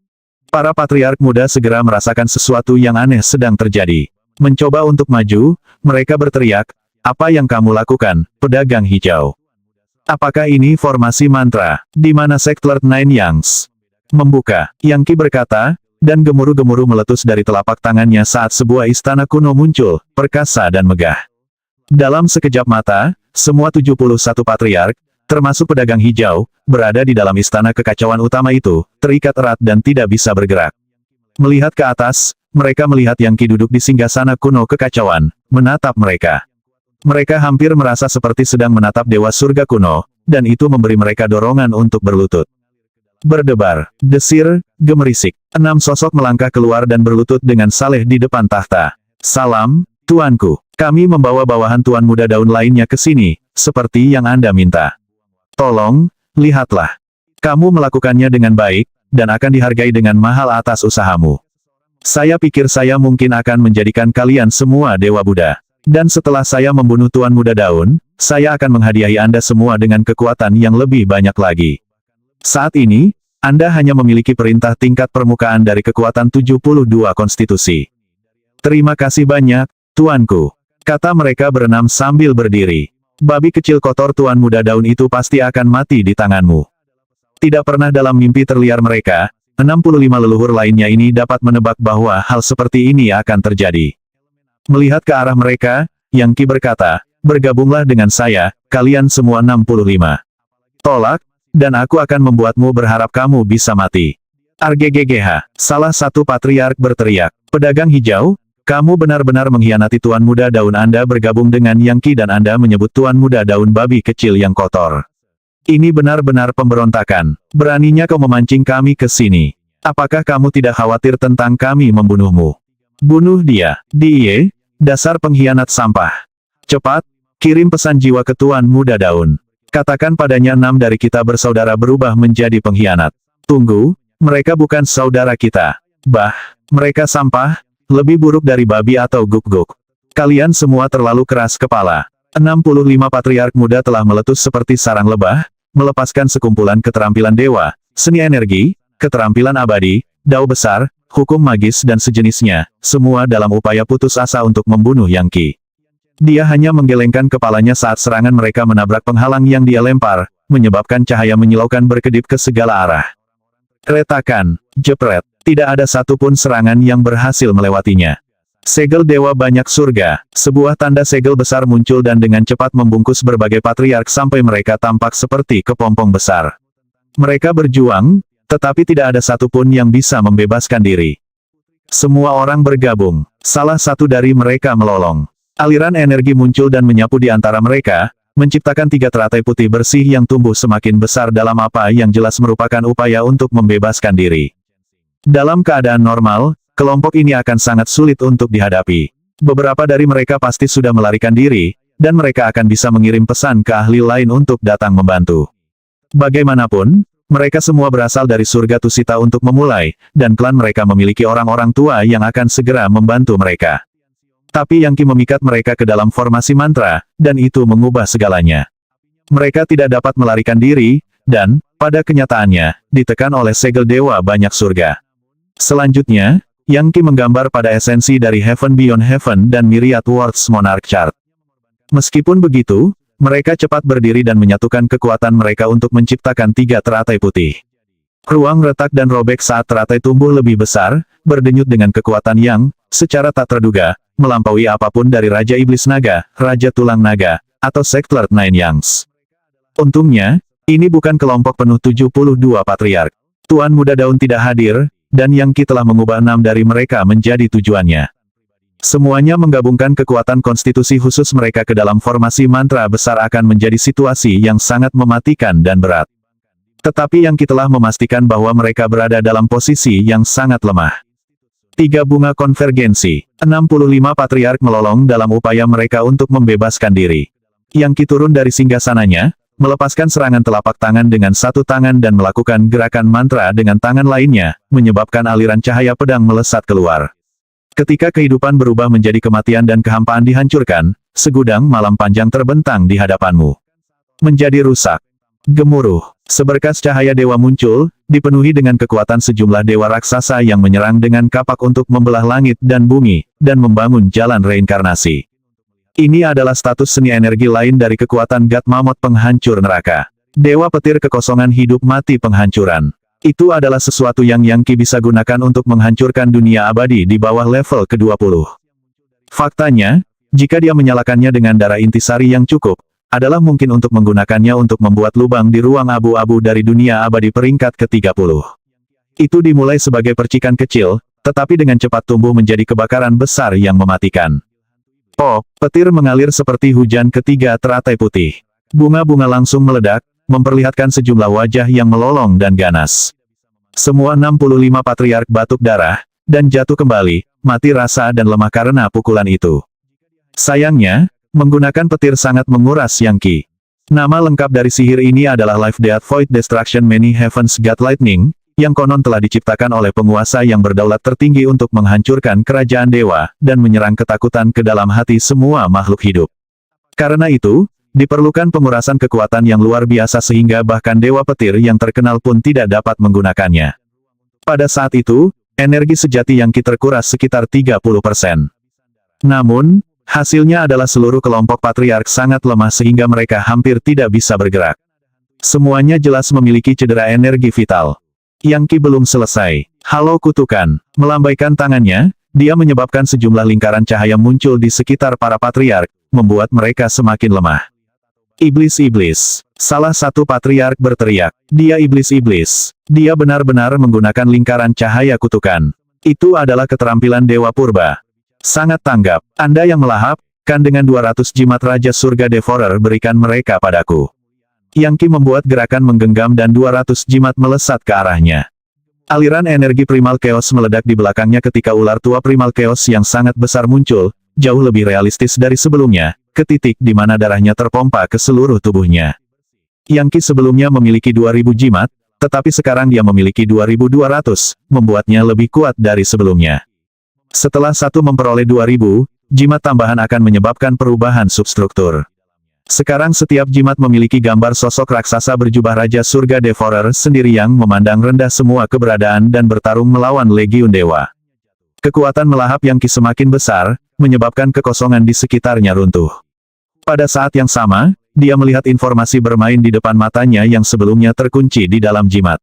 Para patriark muda segera merasakan sesuatu yang aneh sedang terjadi. Mencoba untuk maju, mereka berteriak, "Apa yang kamu lakukan, pedagang hijau? Apakah ini formasi mantra, di mana Sectlord Nine Yangs?" Membuka, Yang Qi berkata, dan gemuruh-gemuruh meletus dari telapak tangannya saat sebuah istana kuno muncul, perkasa dan megah. Dalam sekejap mata, semua 71 patriark, termasuk pedagang hijau, berada di dalam istana kekacauan utama itu, terikat erat dan tidak bisa bergerak. Melihat ke atas, mereka melihat Yang Qi duduk di singgasana kuno kekacauan, menatap mereka. Mereka hampir merasa seperti sedang menatap Dewa Surga kuno, dan itu memberi mereka dorongan untuk berlutut. Berdebar, desir, gemerisik. 6 sosok melangkah keluar dan berlutut dengan saleh di depan tahta. "Salam, Tuanku. Kami membawa bawahan Tuan Muda Daun lainnya ke sini, seperti yang Anda minta. Tolong, lihatlah. Kamu melakukannya dengan baik, dan akan dihargai dengan mahal atas usahamu. Saya pikir saya mungkin akan menjadikan kalian semua Dewa Buddha. Dan setelah saya membunuh Tuan Muda Daun, saya akan menghadiahi Anda semua dengan kekuatan yang lebih banyak lagi. Saat ini, Anda hanya memiliki perintah tingkat permukaan dari kekuatan 72 konstitusi. Terima kasih banyak, Tuanku," kata mereka berenam sambil berdiri. "Babi kecil kotor Tuan Muda Daun itu pasti akan mati di tanganmu." Tidak pernah dalam mimpi terliar mereka, 65 leluhur lainnya ini dapat menebak bahwa hal seperti ini akan terjadi. Melihat ke arah mereka, Yang Qi berkata, "Bergabunglah dengan saya, kalian semua 65. Tolak, dan aku akan membuatmu berharap kamu bisa mati." "Arggggh," salah satu patriark berteriak. "Pedagang hijau, kamu benar-benar mengkhianati Tuan Muda Daun. Anda bergabung dengan Yang Qi dan Anda menyebut Tuan Muda Daun babi kecil yang kotor. Ini benar-benar pemberontakan. Beraninya kau memancing kami ke sini. Apakah kamu tidak khawatir tentang kami membunuhmu? Bunuh dia, Die, dasar pengkhianat sampah. Cepat, kirim pesan jiwa ke Tuan Muda Daun. Katakan padanya 6 dari kita bersaudara berubah menjadi pengkhianat. Tunggu, mereka bukan saudara kita. Bah, mereka sampah, lebih buruk dari babi atau guk-guk. Kalian semua terlalu keras kepala." 65 patriark muda telah meletus seperti sarang lebah, melepaskan sekumpulan keterampilan dewa, seni energi, keterampilan abadi, dao besar, hukum magis dan sejenisnya, semua dalam upaya putus asa untuk membunuh Yang Qi. Dia hanya menggelengkan kepalanya saat serangan mereka menabrak penghalang yang dia lempar, menyebabkan cahaya menyilaukan berkedip ke segala arah. Retakan, jepret, tidak ada satupun serangan yang berhasil melewatinya. Segel Dewa Banyak Surga, sebuah tanda segel besar muncul dan dengan cepat membungkus berbagai patriark sampai mereka tampak seperti kepompong besar. Mereka berjuang, tetapi tidak ada satupun yang bisa membebaskan diri. Semua orang bergabung, salah satu dari mereka melolong. Aliran energi muncul dan menyapu di antara mereka, menciptakan 3 teratai putih bersih yang tumbuh semakin besar dalam apa yang jelas merupakan upaya untuk membebaskan diri. Dalam keadaan normal, kelompok ini akan sangat sulit untuk dihadapi. Beberapa dari mereka pasti sudah melarikan diri, dan mereka akan bisa mengirim pesan ke ahli lain untuk datang membantu. Bagaimanapun, mereka semua berasal dari surga Tusita untuk memulai, dan klan mereka memiliki orang-orang tua yang akan segera membantu mereka. Tapi Yang Qi memikat mereka ke dalam formasi mantra, dan itu mengubah segalanya. Mereka tidak dapat melarikan diri, dan, pada kenyataannya, ditekan oleh segel Dewa Banyak Surga. Selanjutnya, Yang Qi menggambar pada esensi dari Heaven Beyond Heaven dan Myriad Worlds Monarch Chart. Meskipun begitu, mereka cepat berdiri dan menyatukan kekuatan mereka untuk menciptakan 3 teratai putih. Ruang retak dan robek saat teratai tumbuh lebih besar, berdenyut dengan kekuatan yang, secara tak terduga, melampaui apapun dari Raja Iblis Naga, Raja Tulang Naga, atau Sectlord Nine Yangs. Untungnya, ini bukan kelompok penuh 72 patriark. Tuan Muda Daun tidak hadir, dan Yang Qi telah mengubah 6 dari mereka menjadi tujuannya. Semuanya menggabungkan kekuatan konstitusi khusus mereka ke dalam formasi mantra besar akan menjadi situasi yang sangat mematikan dan berat. Tetapi Yang Qi telah memastikan bahwa mereka berada dalam posisi yang sangat lemah. 3 bunga konvergensi, 65 patriark melolong dalam upaya mereka untuk membebaskan diri. Yang Qi turun dari singgasananya, melepaskan serangan telapak tangan dengan satu tangan dan melakukan gerakan mantra dengan tangan lainnya, menyebabkan aliran cahaya pedang melesat keluar. Ketika kehidupan berubah menjadi kematian dan kehampaan dihancurkan, segudang malam panjang terbentang di hadapanmu. Menjadi rusak. Gemuruh. Seberkas cahaya dewa muncul, dipenuhi dengan kekuatan sejumlah dewa raksasa yang menyerang dengan kapak untuk membelah langit dan bumi, dan membangun jalan reinkarnasi. Ini adalah status seni energi lain dari kekuatan God Mammoth penghancur neraka. Dewa petir kekosongan hidup mati penghancuran. Itu adalah sesuatu yang Yang Qi bisa gunakan untuk menghancurkan dunia abadi di bawah level ke-20. Faktanya, jika dia menyalakannya dengan darah intisari yang cukup, adalah mungkin untuk menggunakannya untuk membuat lubang di ruang abu-abu dari dunia abadi peringkat ke-30. Itu dimulai sebagai percikan kecil, tetapi dengan cepat tumbuh menjadi kebakaran besar yang mematikan. Oh, petir mengalir seperti hujan ketiga teratai putih. Bunga-bunga langsung meledak, memperlihatkan sejumlah wajah yang melolong dan ganas. Semua 65 patriark batuk darah, dan jatuh kembali, mati rasa dan lemah karena pukulan itu. Sayangnya, menggunakan petir sangat menguras Yang Qi. Nama lengkap dari sihir ini adalah Life Death Void Destruction Many Heavens God Lightning, yang konon telah diciptakan oleh penguasa yang berdaulat tertinggi untuk menghancurkan kerajaan dewa, dan menyerang ketakutan ke dalam hati semua makhluk hidup. Karena itu, diperlukan pengurasan kekuatan yang luar biasa sehingga bahkan dewa petir yang terkenal pun tidak dapat menggunakannya. Pada saat itu, energi sejati Yang Qi terkuras sekitar 30%. Namun, hasilnya adalah seluruh kelompok patriark sangat lemah sehingga mereka hampir tidak bisa bergerak. Semuanya jelas memiliki cedera energi vital. Yang Qi belum selesai. Halo kutukan. Melambaikan tangannya, dia menyebabkan sejumlah lingkaran cahaya muncul di sekitar para patriark, membuat mereka semakin lemah. Iblis-iblis. Salah satu patriark berteriak. Dia iblis-iblis. Dia benar-benar menggunakan lingkaran cahaya kutukan. Itu adalah keterampilan Dewa Purba. Sangat tanggap. Anda yang melahap, kan dengan 200 jimat Raja Surga Devourer berikan mereka padaku. Yang Qi membuat gerakan menggenggam dan 200 jimat melesat ke arahnya. Aliran energi Primal Chaos meledak di belakangnya ketika ular tua Primal Chaos yang sangat besar muncul, jauh lebih realistis dari sebelumnya, ke titik di mana darahnya terpompa ke seluruh tubuhnya. Yang Qi sebelumnya memiliki 2000 jimat, tetapi sekarang dia memiliki 2200, membuatnya lebih kuat dari sebelumnya. Setelah satu memperoleh 2000, jimat tambahan akan menyebabkan perubahan substruktur. Sekarang setiap jimat memiliki gambar sosok raksasa berjubah Raja Surga Devourer sendiri yang memandang rendah semua keberadaan dan bertarung melawan Legiun Dewa. Kekuatan melahap Yang Qi semakin besar, menyebabkan kekosongan di sekitarnya runtuh. Pada saat yang sama, dia melihat informasi bermain di depan matanya yang sebelumnya terkunci di dalam jimat.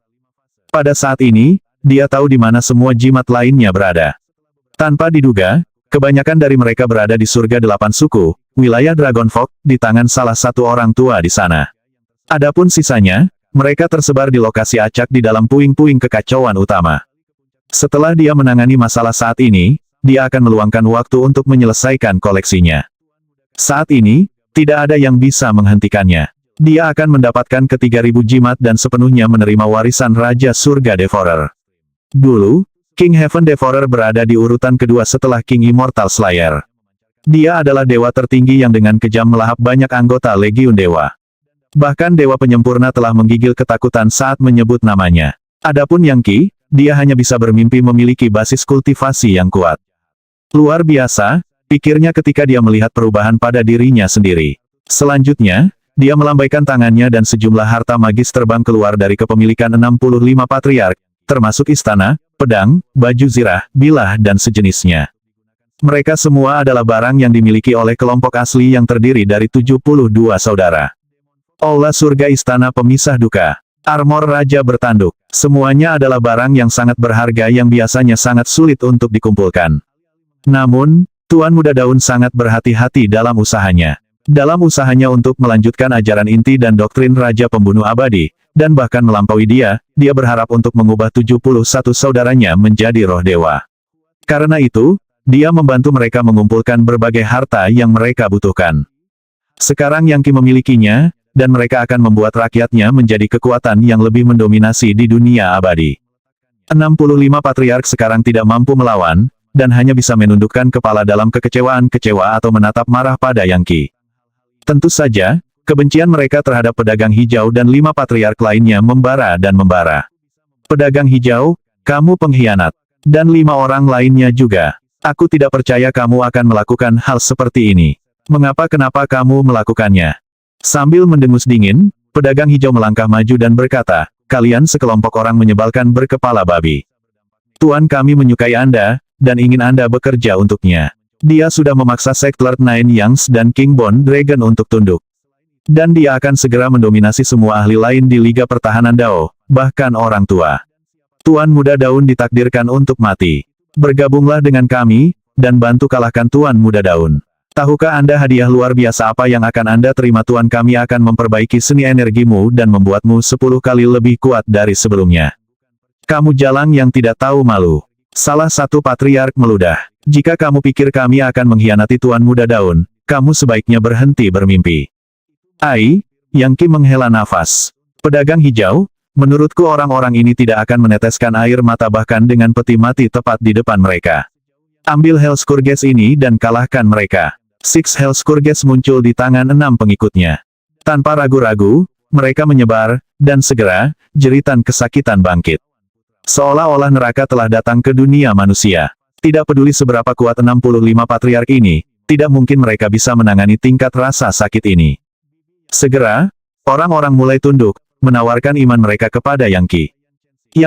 Pada saat ini, dia tahu di mana semua jimat lainnya berada. Tanpa diduga, kebanyakan dari mereka berada di surga 8 suku, wilayah Dragonfolk, di tangan salah satu orang tua di sana. Adapun sisanya, mereka tersebar di lokasi acak di dalam puing-puing kekacauan utama. Setelah dia menangani masalah saat ini, dia akan meluangkan waktu untuk menyelesaikan koleksinya. Saat ini, tidak ada yang bisa menghentikannya. Dia akan mendapatkan ke-3000 jimat dan sepenuhnya menerima warisan Raja Surga Devourer. Dulu, King Heaven Devourer berada di urutan kedua setelah King Immortal Slayer. Dia adalah dewa tertinggi yang dengan kejam melahap banyak anggota Legiun Dewa. Bahkan Dewa Penyempurna telah menggigil ketakutan saat menyebut namanya. Adapun Yang Qi, dia hanya bisa bermimpi memiliki basis kultivasi yang kuat. Luar biasa, pikirnya ketika dia melihat perubahan pada dirinya sendiri. Selanjutnya, dia melambaikan tangannya dan sejumlah harta magis terbang keluar dari kepemilikan 65 patriark, termasuk istana, pedang, baju zirah, bilah dan sejenisnya. Mereka semua adalah barang yang dimiliki oleh kelompok asli yang terdiri dari 72 saudara. Aula surga istana pemisah duka. Armor raja bertanduk. Semuanya adalah barang yang sangat berharga yang biasanya sangat sulit untuk dikumpulkan. Namun, Tuan Muda Daun sangat berhati-hati dalam usahanya. Dalam usahanya untuk melanjutkan ajaran inti dan doktrin Raja Pembunuh Abadi, dan bahkan melampaui dia berharap untuk mengubah 71 saudaranya menjadi roh dewa. Karena itu, dia membantu mereka mengumpulkan berbagai harta yang mereka butuhkan. Sekarang Yang Qi memilikinya, dan mereka akan membuat rakyatnya menjadi kekuatan yang lebih mendominasi di dunia abadi. 65 patriark sekarang tidak mampu melawan, dan hanya bisa menundukkan kepala dalam kekecewaan atau menatap marah pada Yang Qi. Tentu saja, kebencian mereka terhadap pedagang hijau dan 5 patriark lainnya membara dan membara. Pedagang hijau, kamu pengkhianat. Dan 5 orang lainnya juga. Aku tidak percaya kamu akan melakukan hal seperti ini. Kenapa kamu melakukannya? Sambil mendengus dingin, pedagang hijau melangkah maju dan berkata, kalian sekelompok orang menyebalkan berkepala babi. Tuan kami menyukai Anda, dan ingin Anda bekerja untuknya. Dia sudah memaksa Sect Lord Nine Yangs dan King Bone Dragon untuk tunduk. Dan dia akan segera mendominasi semua ahli lain di Liga Pertahanan Dao, bahkan orang tua. Tuan Muda Daun ditakdirkan untuk mati. Bergabunglah dengan kami, dan bantu kalahkan Tuan Muda Daun. Tahukah Anda hadiah luar biasa apa yang akan Anda terima? Tuan kami akan memperbaiki seni energimu dan membuatmu 10 kali lebih kuat dari sebelumnya. Kamu jalang yang tidak tahu malu. Salah satu patriark meludah. Jika kamu pikir kami akan mengkhianati Tuan Muda Daun, kamu sebaiknya berhenti bermimpi. Ai, Yang Qi menghela nafas. Pedagang hijau, menurutku orang-orang ini tidak akan meneteskan air mata bahkan dengan peti mati tepat di depan mereka. Ambil Hellscourge ini dan kalahkan mereka. Six Hellscourge muncul di tangan 6 pengikutnya. Tanpa ragu-ragu, mereka menyebar, dan segera, jeritan kesakitan bangkit. Seolah-olah neraka telah datang ke dunia manusia. Tidak peduli seberapa kuat 65 patriark ini, tidak mungkin mereka bisa menangani tingkat rasa sakit ini. Segera, orang-orang mulai tunduk, menawarkan iman mereka kepada Yang Qi.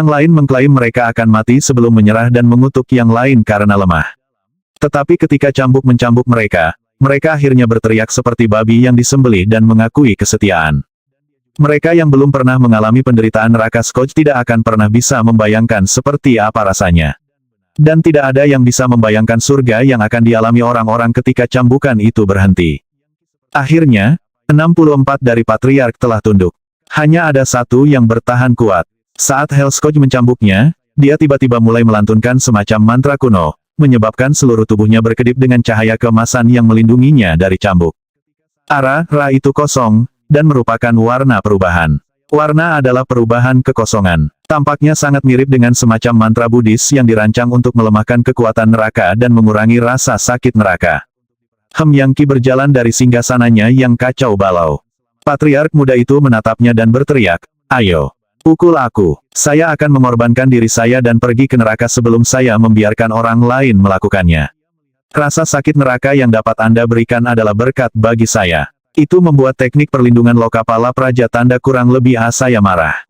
Yang lain mengklaim mereka akan mati sebelum menyerah dan mengutuk yang lain karena lemah. Tetapi ketika cambuk mencambuk mereka akhirnya berteriak seperti babi yang disembelih dan mengakui kesetiaan. Mereka yang belum pernah mengalami penderitaan neraka Scourge tidak akan pernah bisa membayangkan seperti apa rasanya. Dan tidak ada yang bisa membayangkan surga yang akan dialami orang-orang ketika cambukan itu berhenti. Akhirnya, 64 dari patriark telah tunduk. Hanya ada satu yang bertahan kuat. Saat Hellscourge mencambuknya, dia tiba-tiba mulai melantunkan semacam mantra kuno, menyebabkan seluruh tubuhnya berkedip dengan cahaya keemasan yang melindunginya dari cambuk. Ra itu kosong, dan merupakan warna perubahan. Warna adalah perubahan kekosongan. Tampaknya sangat mirip dengan semacam mantra Buddhis yang dirancang untuk melemahkan kekuatan neraka dan mengurangi rasa sakit neraka. Yang Qi berjalan dari singgasananya yang kacau balau. Patriark muda itu menatapnya dan berteriak, ayo, pukul aku. Saya akan mengorbankan diri saya dan pergi ke neraka sebelum saya membiarkan orang lain melakukannya. Rasa sakit neraka yang dapat Anda berikan adalah berkat bagi saya. Itu membuat teknik perlindungan Lokapala Praja tanda kurang lebih saya marah.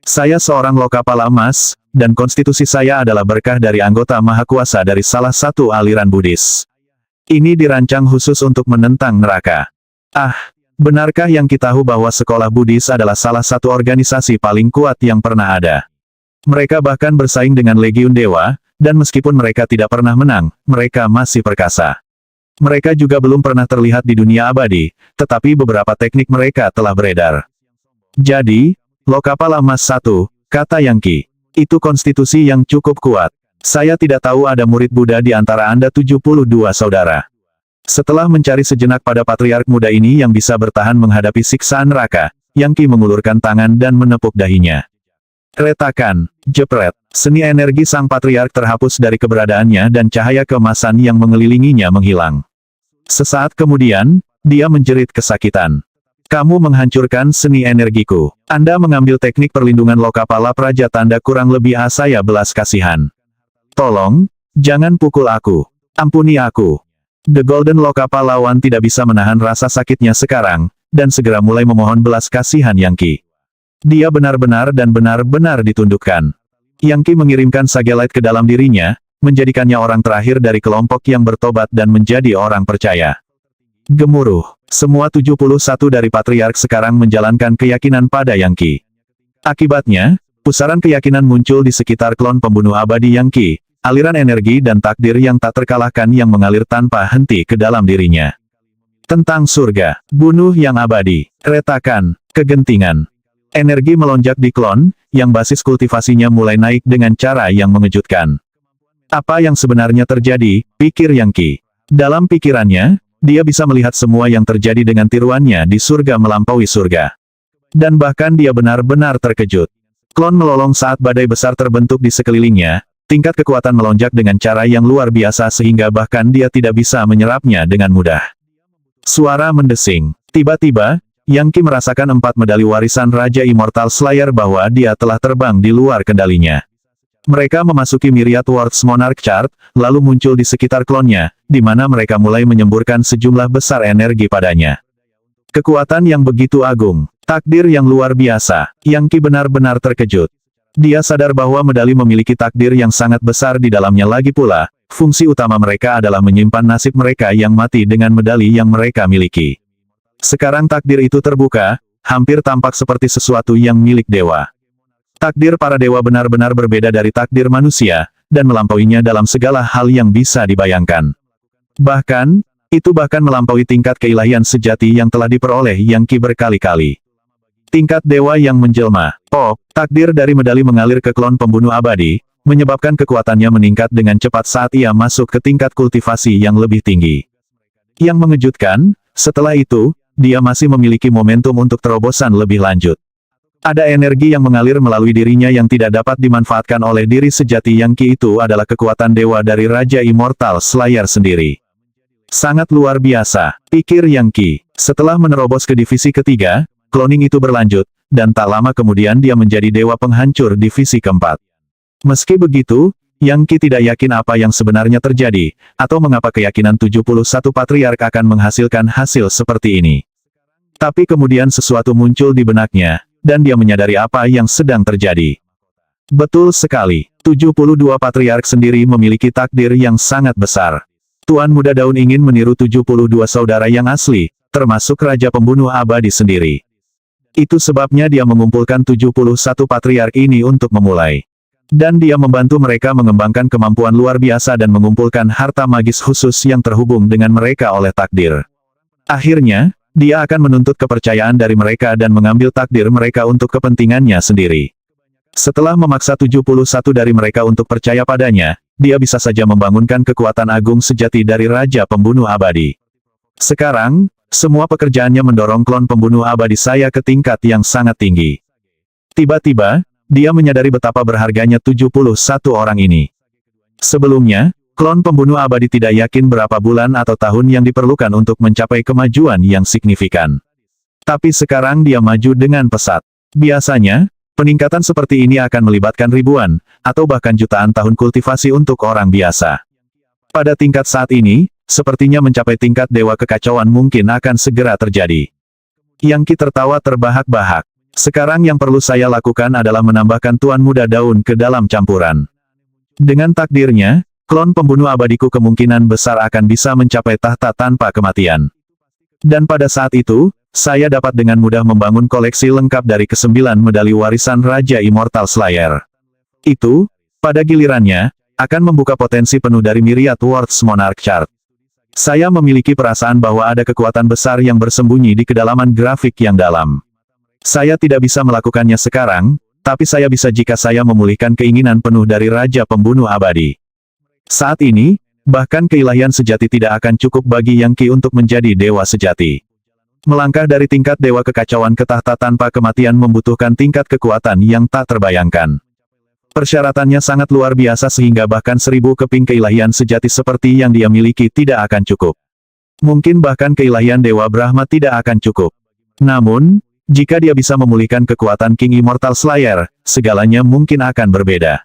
Saya seorang Lokapala emas, dan konstitusi saya adalah berkah dari anggota maha kuasa dari salah satu aliran Buddhis. Ini dirancang khusus untuk menentang neraka. Benarkah yang kita tahu bahwa sekolah Buddhis adalah salah satu organisasi paling kuat yang pernah ada? Mereka bahkan bersaing dengan Legiun Dewa, dan meskipun mereka tidak pernah menang, mereka masih perkasa. Mereka juga belum pernah terlihat di dunia abadi, tetapi beberapa teknik mereka telah beredar. Jadi, Lokapala Emas 1, kata Yang Qi. Itu konstitusi yang cukup kuat. Saya tidak tahu ada murid Buddha di antara Anda 72 saudara. Setelah mencari sejenak pada patriark muda ini yang bisa bertahan menghadapi siksaan neraka, Yang Qi mengulurkan tangan dan menepuk dahinya. Retakan, jepret, seni energi sang patriark terhapus dari keberadaannya dan cahaya keemasan yang mengelilinginya menghilang. Sesaat kemudian, dia menjerit kesakitan. Kamu menghancurkan seni energiku. Anda mengambil teknik perlindungan Lokapala Praja tanda kurang lebih saya belas kasihan. Tolong, jangan pukul aku. Ampuni aku. The Golden Lokapalawan tidak bisa menahan rasa sakitnya sekarang, dan segera mulai memohon belas kasihan Yang Qi. Dia benar-benar ditundukkan. Yang Qi mengirimkan Sagelite ke dalam dirinya, menjadikannya orang terakhir dari kelompok yang bertobat dan menjadi orang percaya. Gemuruh. Semua 71 dari patriark sekarang menjalankan keyakinan pada Yang Qi. Akibatnya, pusaran keyakinan muncul di sekitar klon pembunuh abadi Yang Qi. Aliran energi dan takdir yang tak terkalahkan yang mengalir tanpa henti ke dalam dirinya. Tentang surga, bunuh yang abadi, retakan, kegentingan. Energi melonjak di klon, yang basis kultivasinya mulai naik dengan cara yang mengejutkan. Apa yang sebenarnya terjadi, pikir Yang Qi. Dalam pikirannya, dia bisa melihat semua yang terjadi dengan tiruannya di surga melampaui surga. Dan bahkan dia benar-benar terkejut. Klon melolong saat badai besar terbentuk di sekelilingnya. Tingkat kekuatan melonjak dengan cara yang luar biasa sehingga bahkan dia tidak bisa menyerapnya dengan mudah. Suara mendesing. Tiba-tiba, Yang Qi merasakan 4 medali warisan Raja Immortal Slayer bahwa dia telah terbang di luar kendalinya. Mereka memasuki Myriad Worlds Monarch Chart, lalu muncul di sekitar klonnya, di mana mereka mulai menyemburkan sejumlah besar energi padanya. Kekuatan yang begitu agung, takdir yang luar biasa, Yang Qi benar-benar terkejut. Dia sadar bahwa medali memiliki takdir yang sangat besar di dalamnya, lagi pula, fungsi utama mereka adalah menyimpan nasib mereka yang mati dengan medali yang mereka miliki. Sekarang takdir itu terbuka, hampir tampak seperti sesuatu yang milik dewa. Takdir para dewa benar-benar berbeda dari takdir manusia, dan melampauinya dalam segala hal yang bisa dibayangkan. Bahkan, itu bahkan melampaui tingkat keilahian sejati yang telah diperoleh Yang Qi berkali-kali. Tingkat dewa yang menjelma. Takdir dari medali mengalir ke klon pembunuh abadi, menyebabkan kekuatannya meningkat dengan cepat saat ia masuk ke tingkat kultivasi yang lebih tinggi. Yang mengejutkan, setelah itu, dia masih memiliki momentum untuk terobosan lebih lanjut. Ada energi yang mengalir melalui dirinya yang tidak dapat dimanfaatkan oleh diri sejati Yang Qi. Itu adalah kekuatan dewa dari Raja Immortal Slayer sendiri. Sangat luar biasa, pikir Yang Qi. Setelah menerobos ke divisi ketiga, cloning itu berlanjut, dan tak lama kemudian dia menjadi dewa penghancur divisi keempat. Meski begitu, Yang Qi tidak yakin apa yang sebenarnya terjadi, atau mengapa keyakinan 71 patriark akan menghasilkan hasil seperti ini. Tapi kemudian sesuatu muncul di benaknya, dan dia menyadari apa yang sedang terjadi. Betul sekali, 72 patriark sendiri memiliki takdir yang sangat besar. Tuan Muda Daun ingin meniru 72 saudara yang asli, termasuk Raja Pembunuh Abadi sendiri. Itu sebabnya dia mengumpulkan 71 patriark ini untuk memulai. Dan dia membantu mereka mengembangkan kemampuan luar biasa dan mengumpulkan harta magis khusus yang terhubung dengan mereka oleh takdir. Akhirnya, dia akan menuntut kepercayaan dari mereka dan mengambil takdir mereka untuk kepentingannya sendiri. Setelah memaksa 71 dari mereka untuk percaya padanya, dia bisa saja membangunkan kekuatan agung sejati dari Raja Pembunuh Abadi. Sekarang, semua pekerjaannya mendorong klon pembunuh abadi saya ke tingkat yang sangat tinggi. Tiba-tiba, dia menyadari betapa berharganya 71 orang ini. Sebelumnya, klon pembunuh abadi tidak yakin berapa bulan atau tahun yang diperlukan untuk mencapai kemajuan yang signifikan. Tapi sekarang dia maju dengan pesat. Biasanya, peningkatan seperti ini akan melibatkan ribuan, atau bahkan jutaan tahun kultivasi untuk orang biasa. Pada tingkat saat ini, sepertinya mencapai tingkat dewa kekacauan mungkin akan segera terjadi. Yang Qi tertawa terbahak-bahak. Sekarang yang perlu saya lakukan adalah menambahkan Tuan Muda Daun ke dalam campuran. Dengan takdirnya, klon pembunuh abadiku kemungkinan besar akan bisa mencapai tahta tanpa kematian. Dan pada saat itu, saya dapat dengan mudah membangun koleksi lengkap dari ke-9 medali warisan Raja Immortal Slayer. Itu, pada gilirannya, akan membuka potensi penuh dari Myriad Worlds Monarch Chart. Saya memiliki perasaan bahwa ada kekuatan besar yang bersembunyi di kedalaman grafik yang dalam. Saya tidak bisa melakukannya sekarang, tapi saya bisa jika saya memulihkan keinginan penuh dari Raja Pembunuh Abadi. Saat ini, bahkan keilahian sejati tidak akan cukup bagi Yang Qi untuk menjadi dewa sejati. Melangkah dari tingkat dewa kekacauan ke tahta tanpa kematian membutuhkan tingkat kekuatan yang tak terbayangkan. Persyaratannya sangat luar biasa sehingga bahkan 1000 keping keilahian sejati seperti yang dia miliki tidak akan cukup. Mungkin bahkan keilahian Dewa Brahma tidak akan cukup. Namun, jika dia bisa memulihkan kekuatan King Immortal Slayer, segalanya mungkin akan berbeda.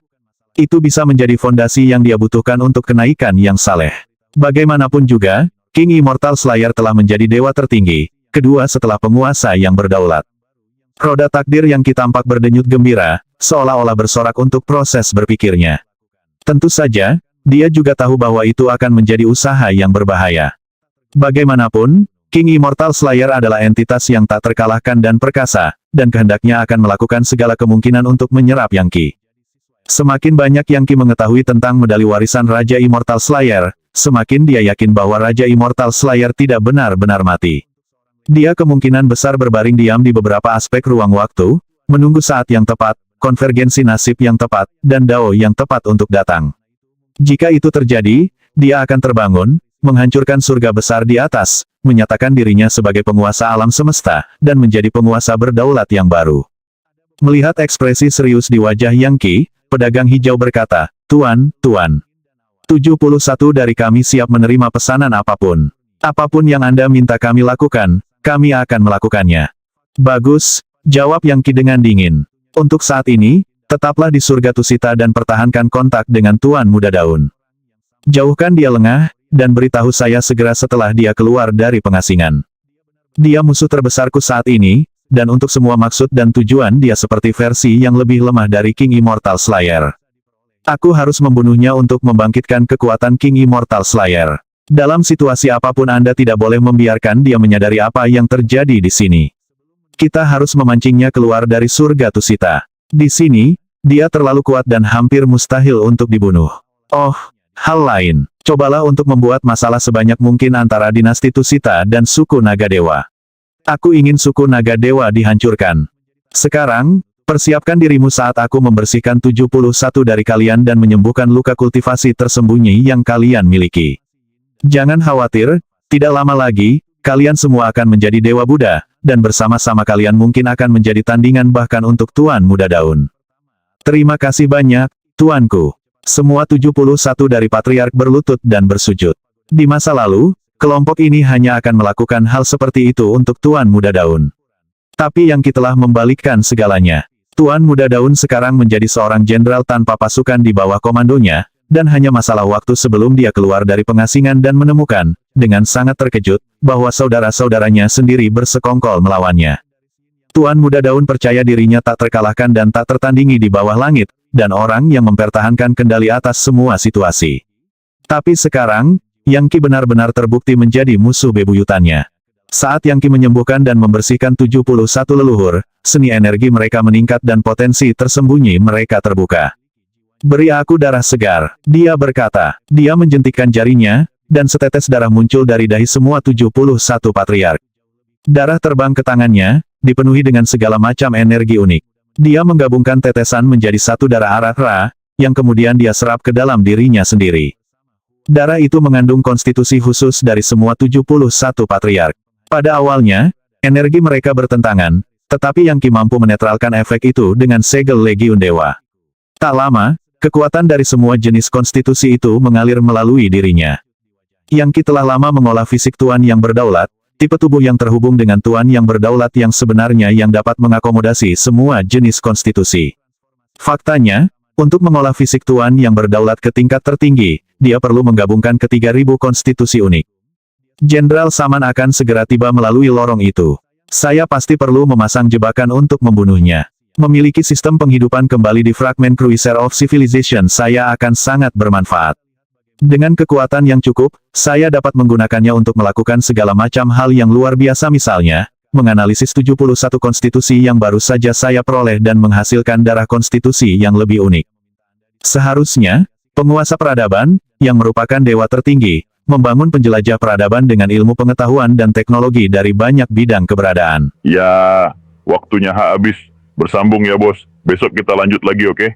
Itu bisa menjadi fondasi yang dia butuhkan untuk kenaikan yang saleh. Bagaimanapun juga, King Immortal Slayer telah menjadi dewa tertinggi, kedua setelah penguasa yang berdaulat. Roda takdir Yang Qi tampak berdenyut gembira, seolah-olah bersorak untuk proses berpikirnya. Tentu saja, dia juga tahu bahwa itu akan menjadi usaha yang berbahaya. Bagaimanapun, King Immortal Slayer adalah entitas yang tak terkalahkan dan perkasa, dan kehendaknya akan melakukan segala kemungkinan untuk menyerap Yang Qi. Semakin banyak Yang Qi mengetahui tentang medali warisan Raja Immortal Slayer, semakin dia yakin bahwa Raja Immortal Slayer tidak benar-benar mati. Dia kemungkinan besar berbaring diam di beberapa aspek ruang waktu, menunggu saat yang tepat, konvergensi nasib yang tepat, dan dao yang tepat untuk datang. Jika itu terjadi, dia akan terbangun, menghancurkan surga besar di atas, menyatakan dirinya sebagai penguasa alam semesta, dan menjadi penguasa berdaulat yang baru. Melihat ekspresi serius di wajah Yang Qi, pedagang hijau berkata, "Tuan, 71 dari kami siap menerima pesanan apapun. Apapun yang Anda minta kami lakukan, kami akan melakukannya." "Bagus," jawab Yang Qi dengan dingin. "Untuk saat ini, tetaplah di surga Tusita dan pertahankan kontak dengan Tuan Muda Daun. Jauhkan dia lengah, dan beritahu saya segera setelah dia keluar dari pengasingan. Dia musuh terbesarku saat ini, dan untuk semua maksud dan tujuan dia seperti versi yang lebih lemah dari King Immortal Slayer. Aku harus membunuhnya untuk membangkitkan kekuatan King Immortal Slayer. Dalam situasi apapun Anda tidak boleh membiarkan dia menyadari apa yang terjadi di sini. Kita harus memancingnya keluar dari surga Tusita. Di sini, dia terlalu kuat dan hampir mustahil untuk dibunuh. Oh, hal lain. Cobalah untuk membuat masalah sebanyak mungkin antara dinasti Tusita dan suku Naga Dewa. Aku ingin suku Naga Dewa dihancurkan. Sekarang, persiapkan dirimu saat aku membersihkan 71 dari kalian dan menyembuhkan luka kultivasi tersembunyi yang kalian miliki. Jangan khawatir, tidak lama lagi, kalian semua akan menjadi Dewa Buddha, dan bersama-sama kalian mungkin akan menjadi tandingan bahkan untuk Tuan Muda Daun. Terima kasih banyak, Tuanku. Semua 71 dari Patriark berlutut dan bersujud. Di masa lalu, kelompok ini hanya akan melakukan hal seperti itu untuk Tuan Muda Daun. Tapi Yang Qi telah membalikkan segalanya. Tuan Muda Daun sekarang menjadi seorang jenderal tanpa pasukan di bawah komandonya, dan hanya masalah waktu sebelum dia keluar dari pengasingan dan menemukan, dengan sangat terkejut, bahwa saudara-saudaranya sendiri bersekongkol melawannya. Tuan Muda Daun percaya dirinya tak terkalahkan dan tak tertandingi di bawah langit, dan orang yang mempertahankan kendali atas semua situasi. Tapi sekarang, Yang Qi benar-benar terbukti menjadi musuh bebuyutannya. Saat Yang Qi menyembuhkan dan membersihkan 71 leluhur, seni energi mereka meningkat dan potensi tersembunyi mereka terbuka. Beri aku darah segar, dia berkata. Dia menjentikkan jarinya, dan setetes darah muncul dari dahi semua 71 patriark. Darah terbang ke tangannya, dipenuhi dengan segala macam energi unik. Dia menggabungkan tetesan menjadi satu darah Ara-Ra, yang kemudian dia serap ke dalam dirinya sendiri. Darah itu mengandung konstitusi khusus dari semua 71 patriark. Pada awalnya, energi mereka bertentangan, tetapi Yang Qi mampu menetralkan efek itu dengan segel Legiun Dewa. Tak lama, kekuatan dari semua jenis konstitusi itu mengalir melalui dirinya. Yang Qi telah lama mengolah fisik Tuan yang berdaulat, tipe tubuh yang terhubung dengan Tuan yang berdaulat yang sebenarnya yang dapat mengakomodasi semua jenis konstitusi. Faktanya, untuk mengolah fisik Tuan yang berdaulat ke tingkat tertinggi, dia perlu menggabungkan ke 3000 konstitusi unik. Jenderal Saman akan segera tiba melalui lorong itu. Saya pasti perlu memasang jebakan untuk membunuhnya. Memiliki sistem penghidupan kembali di fragmen Cruiser of Civilization saya akan sangat bermanfaat. Dengan kekuatan yang cukup, saya dapat menggunakannya untuk melakukan segala macam hal yang luar biasa misalnya, menganalisis 71 konstitusi yang baru saja saya peroleh dan menghasilkan darah konstitusi yang lebih unik. Seharusnya, penguasa peradaban, yang merupakan dewa tertinggi, membangun penjelajah peradaban dengan ilmu pengetahuan dan teknologi dari banyak bidang keberadaan. Ya, waktunya habis. Bersambung ya bos. Besok kita lanjut lagi, oke?